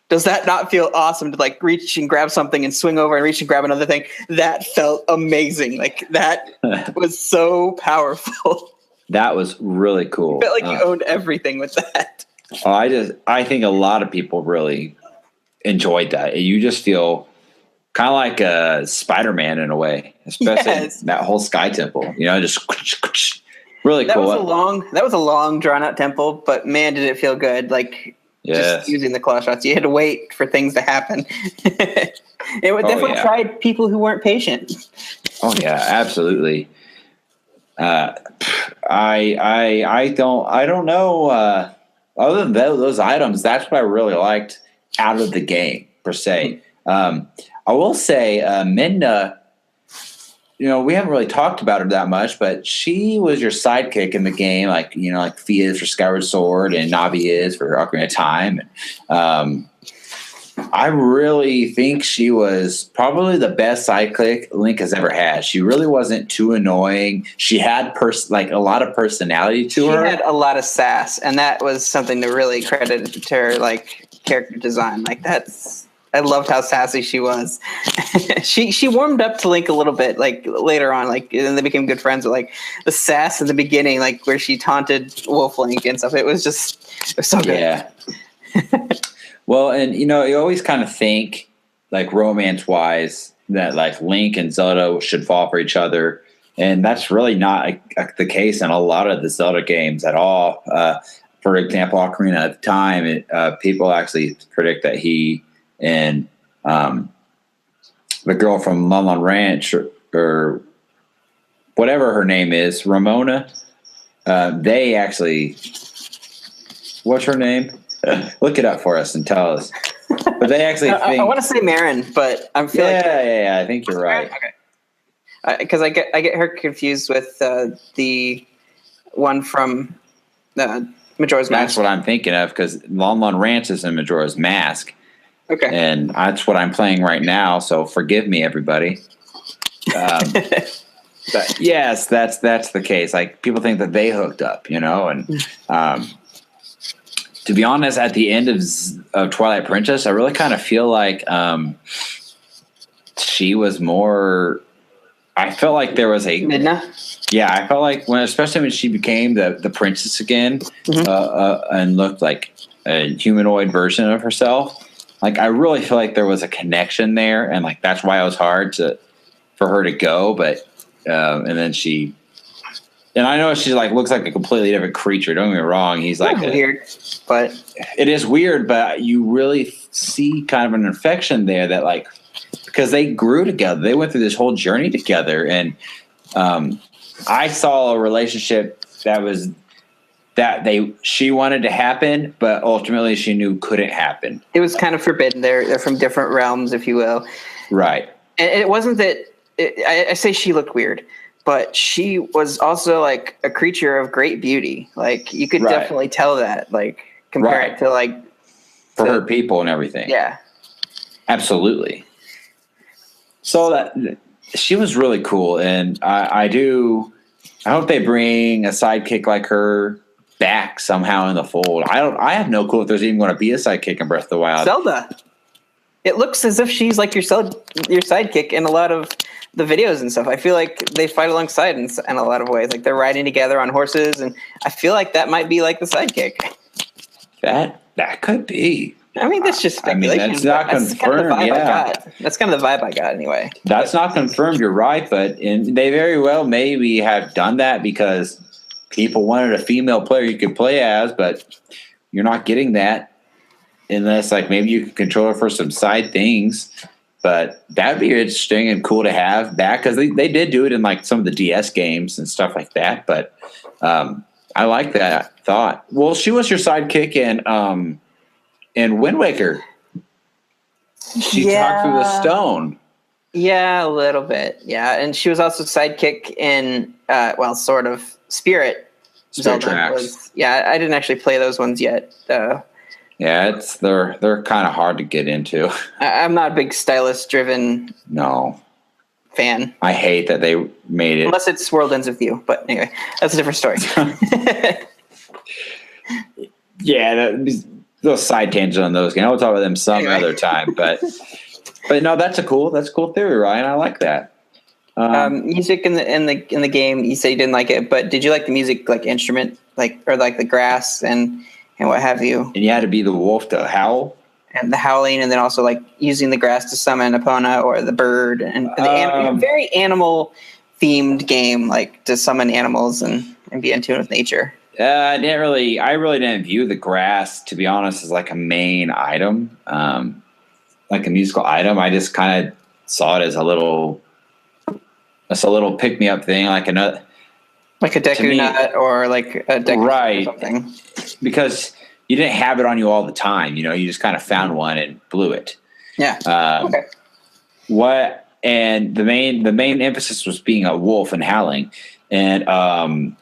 does that not feel awesome to like reach and grab something and swing over and reach and grab another thing? That felt amazing. Like, that was so powerful. That was really cool. I felt like you owned everything with that. I think a lot of people really enjoyed that. You just feel kind of like a Spider-Man in a way, especially that whole Sky Temple. Just really cool. That was a long, drawn out temple, but man, did it feel good. Like, just using the claw shots, you had to wait for things to happen. It would definitely tried people who weren't patient. Oh yeah, absolutely. I don't know. Other than those items, that's what I really liked out of the game per se. I will say, Midna, we haven't really talked about her that much, but she was your sidekick in the game, like Fia is for Skyward Sword and Navi is for Ocarina of Time. I really think she was probably the best sidekick Link has ever had. She really wasn't too annoying. She had a lot of personality to her. She had a lot of sass, and that was something to really credit to her, like, character design. Like, I loved how sassy she was. She warmed up to Link a little bit, like, later on, like, and they became good friends. But like the sass in the beginning, like where she taunted Wolf Link and stuff, it was so good. Yeah. Well, and you always kind of think, like, romance-wise, that like Link and Zelda should fall for each other, and that's really not the case in a lot of the Zelda games at all. For example, Ocarina of Time, people actually predict that he and the girl from Lon Lon Ranch or whatever her name is, Ramona, they actually, what's her name? Look it up for us and tell us. But they actually think, I want to say Marin, but I'm feeling I think you're right. Okay. Because I get her confused with the one from Majora's Mask. That's what I'm thinking of, because Lon Lon Ranch is in Majora's Mask. Okay. And that's what I'm playing right now, so forgive me, everybody. But yes, that's the case. Like, people think that they hooked up, and to be honest, at the end of Twilight Princess, I really kind of feel like she was more. I felt like there was a Midna. Yeah, I felt like especially when she became the princess again, and looked like a humanoid version of herself. Like, I really feel like there was a connection there, and like that's why it was hard for her to go. But and then and I know she like looks like a completely different creature. Don't get me wrong. He's like weird, but it is weird. But you really see kind of an affection there that like because they grew together. They went through this whole journey together, and I saw a relationship that she wanted to happen, but ultimately she knew couldn't happen. It was kind of forbidden. They're from different realms, if you will. Right. And it wasn't that I say she looked weird, but she was also like a creature of great beauty. Like you could definitely tell that, like compared to like for her people and everything. Yeah. Absolutely. So that she was really cool, and I hope they bring a sidekick like her back somehow in the fold. I have no clue if there's even going to be a sidekick in Breath of the Wild. Zelda. It looks as if she's like your sidekick in a lot of the videos and stuff. I feel like they fight alongside in a lot of ways. Like they're riding together on horses, and I feel like that might be like the sidekick. That could be. I mean, that's just speculation. I mean, that's not confirmed. That's kind of the vibe I got anyway. That's not confirmed. You're right, but they very well maybe have done that because people wanted a female player you could play as, but you're not getting that unless like maybe you can control her for some side things. But that'd be interesting and cool to have back because they did do it in like some of the DS games and stuff like that. But I like that thought. Well, she was your sidekick in Wind Waker. She talked through the stone. Yeah, a little bit. Yeah, and she was also sidekick in sort of Spirit Tracks. I didn't actually play those ones yet. Yeah, they're kind of hard to get into. I'm not a big stylus-driven fan. I hate that they made it. Unless it's World Ends With You. But anyway, that's a different story. Yeah, those side tangents on those games. I'll talk about them some other time. But no, that's a cool theory, Ryan. I like that. Music in the game, you say you didn't like it, but did you like the music, like instrument, or the grass and what have you? And you had to be the wolf to howl? And the howling, and then also like using the grass to summon Epona or the bird, and very animal themed game, like to summon animals and be in tune with nature. I really didn't view the grass, to be honest, as like a main item, like a musical item. I just kind of saw it as a little pick me up thing, like a Deku nut or like a Deku right, or something. Because you didn't have it on you all the time, you just kind of found one and blew it. Yeah. Okay. And the main emphasis was being a wolf and howling, and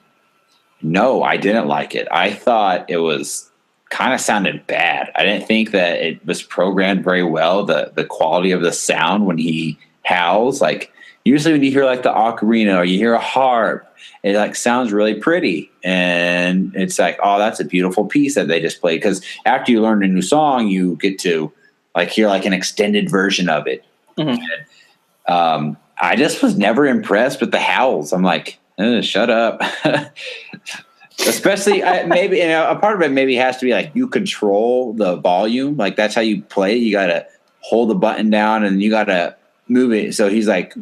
no, I didn't like it. I thought it was kind of sounded bad. I didn't think that it was programmed very well. The quality of the sound when he howls, like usually when you hear like the ocarina or you hear a harp, it like sounds really pretty, and it's like, oh, that's a beautiful piece that they just played. Because after you learn a new song, you get to like hear like an extended version of it. Mm-hmm. And, I just was never impressed with the howls. I'm like, shut up. Especially maybe a part of it maybe has to be like you control the volume, like that's how you play. You gotta hold the button down and you gotta move it. So he's like,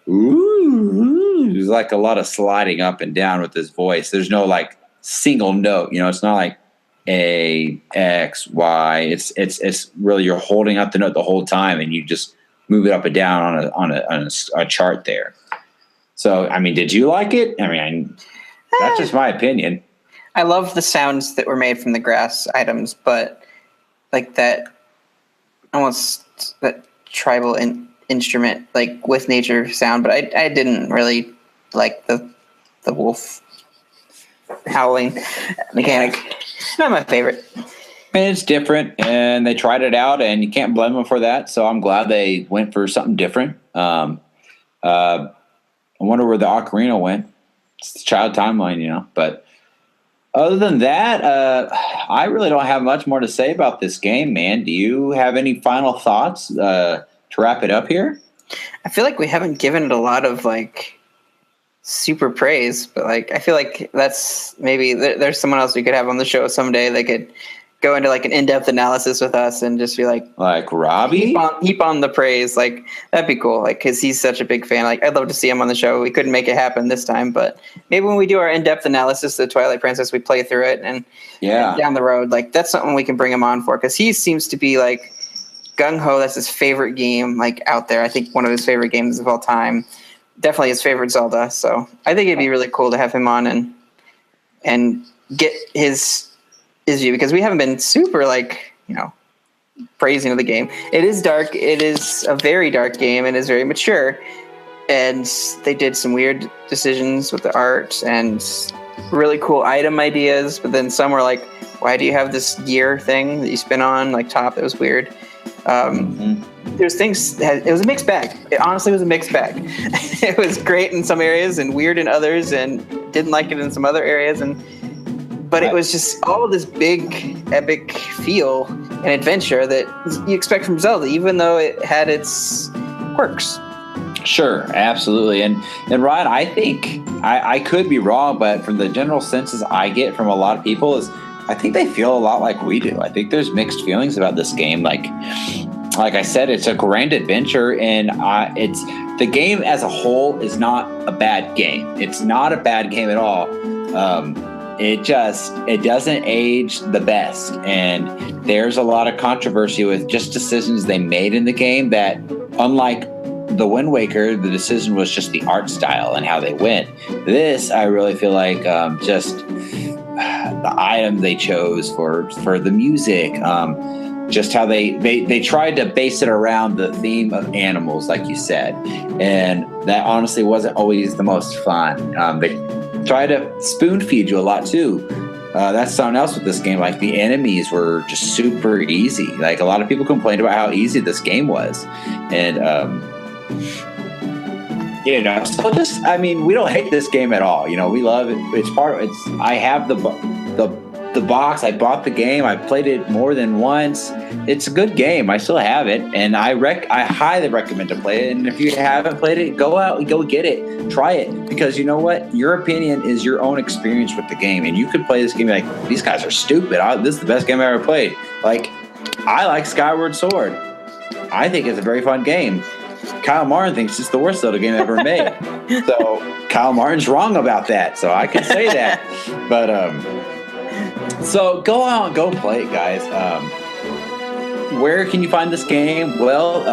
ooh, there's like a lot of sliding up and down with his voice. There's no like single note. It's not like A, X, Y. It's really you're holding up the note the whole time and you just move it up and down on a chart there. So, I mean, did you like it? I mean, that's just my opinion. I love the sounds that were made from the grass items, but like that almost that tribal instrument, like with nature sound. But I didn't really like the wolf howling mechanic. Not my favorite. And it's different, and they tried it out, and you can't blame them for that. So I'm glad they went for something different. I wonder where the ocarina went. It's the child timeline, But other than that, I really don't have much more to say about this game, man. Do you have any final thoughts to wrap it up here? I feel like we haven't given it a lot of like super praise, but like I feel like that's maybe there's someone else we could have on the show someday. They could go into like an in-depth analysis with us and just be like Robbie, heap on the praise. Like that'd be cool. Like, cause he's such a big fan. Like I'd love to see him on the show. We couldn't make it happen this time, but maybe when we do our in-depth analysis of the Twilight Princess, we play through it and down the road, like that's something we can bring him on for. Cause he seems to be like gung ho. That's his favorite game, like out there. I think one of his favorite games of all time. Definitely his favorite Zelda. So I think it'd be really cool to have him on and get his view, because we haven't been super praising of the game. It is dark. It is a very dark game. It is very mature, and they did some weird decisions with the art and really cool item ideas. But then some were like, why do you have this gear thing that you spin on top? That was weird. There's things. It was a mixed bag. It honestly was a mixed bag. It was great in some areas and weird in others, and didn't like it in some other areas. But it was just all of this big, epic feel and adventure that you expect from Zelda, even though it had its quirks. Sure, absolutely. And Ryan, I think I could be wrong, but from the general senses I get from a lot of people is I think they feel a lot like we do. I think there's mixed feelings about this game. Like I said, it's a grand adventure, and it's the game as a whole is not a bad game. It's not a bad game at all. It doesn't age the best, and there's a lot of controversy with just decisions they made in the game that, unlike the Wind Waker, the decision was just the art style and how they went. This, I really feel like just the item they chose for the music, just how they tried to base it around the theme of animals, like you said, and that honestly wasn't always the most fun. They try to spoon feed you a lot too. That's something else with this game. Like the enemies were just super easy. Like a lot of people complained about how easy this game was, and so just we don't hate this game at all. We love it. I have the box. I bought the game. I played it more than once. It's a good game. I still have it, and I highly recommend to play it. And if you haven't played it, go out and go get it, try it, because you know what? Your opinion is your own experience with the game, and you could play this game like, these guys are stupid. This is the best game I ever played. Like, I like Skyward Sword. I think it's a very fun game. Kyle Martin thinks it's the worst Zelda game ever made. So Kyle Martin's wrong about that. So I can say that. But so go out and go play it, guys. Where can you find this game? Well,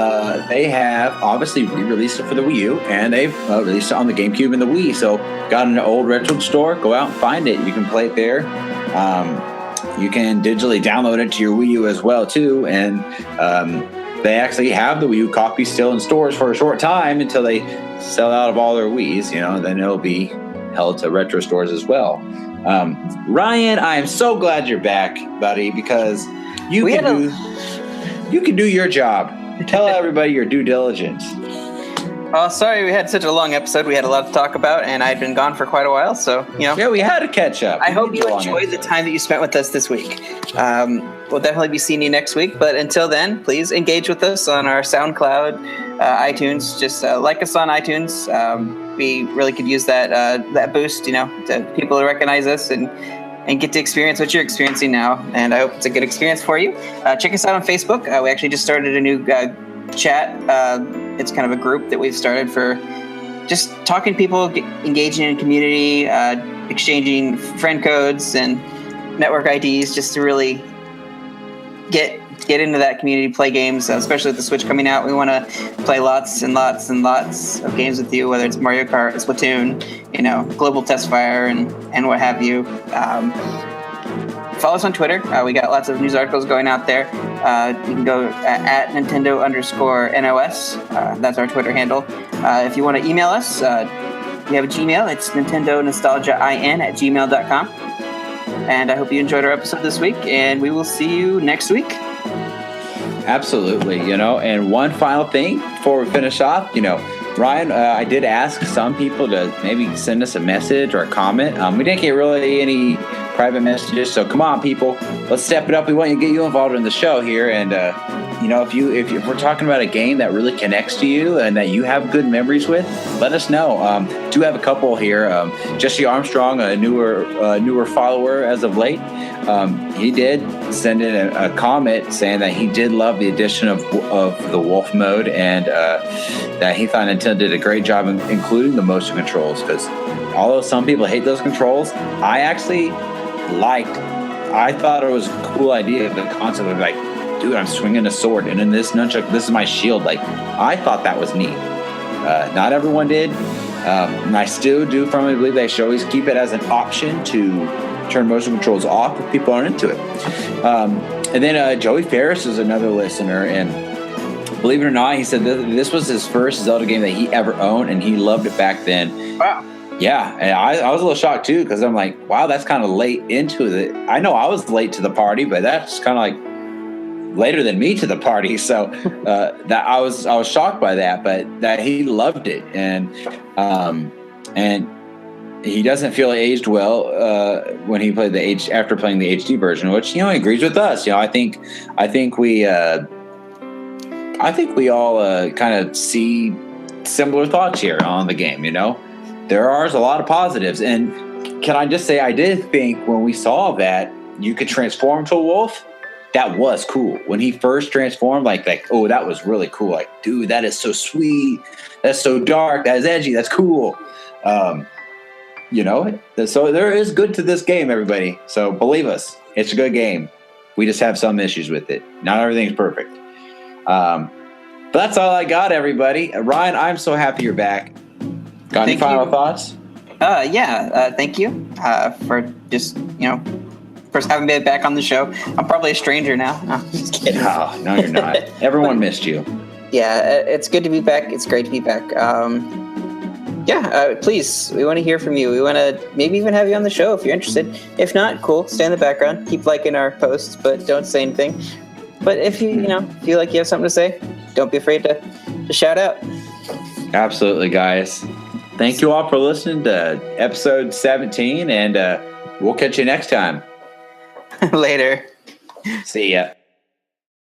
they have obviously re-released it for the Wii U, and they've released it on the GameCube and the Wii. So got an old retro store, go out and find it. You can play it there. You can digitally download it to your Wii U as well, too. And they actually have the Wii U copy still in stores for a short time until they sell out of all their Wiis. Then it'll be held to retro stores as well. Ryan, I am so glad you're back, buddy, because you can do your job. Tell everybody your due diligence. Oh, sorry, we had such a long episode. We had a lot to talk about, and I'd been gone for quite a while, so, Yeah, we had to catch up. I hope you enjoyed the time that you spent with us this week. We'll definitely be seeing you next week, but until then, please engage with us on our SoundCloud, iTunes. Just like us on iTunes. We really could use that boost, to people to recognize us and get to experience what you're experiencing now, and I hope it's a good experience for you. Check us out on Facebook. We actually just started a new chat. It's kind of a group that we've started for just talking to people, engaging in community, exchanging friend codes and network IDs, just to really get into that community, play games, especially with the Switch coming out. We want to play lots and lots and lots of games with you, whether it's Mario Kart, Splatoon, Global Test Fire, and what have you. Follow us on Twitter. We got lots of news articles going out there. You can go at Nintendo_NOS. That's our Twitter handle. If you want to email us, we have a Gmail. It's NintendoNostalgiaIN@gmail.com. And I hope you enjoyed our episode this week, and we will see you next week. Absolutely, and one final thing before we finish off, Ryan, I did ask some people to maybe send us a message or a comment. We didn't get really any private messages, so come on, people, let's step it up. We want to get you involved in the show here, and if we're talking about a game that really connects to you and that you have good memories with, let us know. Do have a couple here. Jesse Armstrong, a newer follower as of late, he did send in a comment saying that he did love the addition of the Wolf mode, and that he thought Nintendo did a great job in including the motion controls, because although some people hate those controls, I actually I thought it was a cool idea, the concept of dude, I'm swinging a sword, and in this nunchuck, this is my shield. Like, I thought that was neat. Not everyone did. And I still do firmly believe they should always keep it as an option to turn motion controls off if people aren't into it. And then Joey Ferris is another listener, and believe it or not, he said this was his first Zelda game that he ever owned, and he loved it back then. Wow. Yeah, and I was a little shocked too, because I'm like, wow, that's kind of late into it. I know I was late to the party, but that's kind of like later than me to the party. So that I was shocked by that, but that he loved it, and he doesn't feel it aged well when he played after playing the HD version, which he agrees with us. I think we all kind of see similar thoughts here on the game. There are a lot of positives, and can I just say, I did think when we saw that you could transform to a wolf, that was cool. When he first transformed, like, oh, that was really cool. Like, dude, that is so sweet. That's so dark. That is edgy. That's cool. So there is good to this game, everybody. So believe us, it's a good game. We just have some issues with it. Not everything's perfect. But that's all I got, everybody. Ryan, I'm so happy you're back. Got any final thoughts? Thank you for just, for having me back on the show. I'm probably a stranger now. No, just kidding. No, you're not. Everyone missed you. Yeah, it's good to be back. It's great to be back. Please, we want to hear from you. We want to maybe even have you on the show if you're interested. If not, cool. Stay in the background. Keep liking our posts, but don't say anything. But if you feel like you have something to say, don't be afraid to shout out. Absolutely, guys. Thank you all for listening to episode 17, and we'll catch you next time. Later. See ya.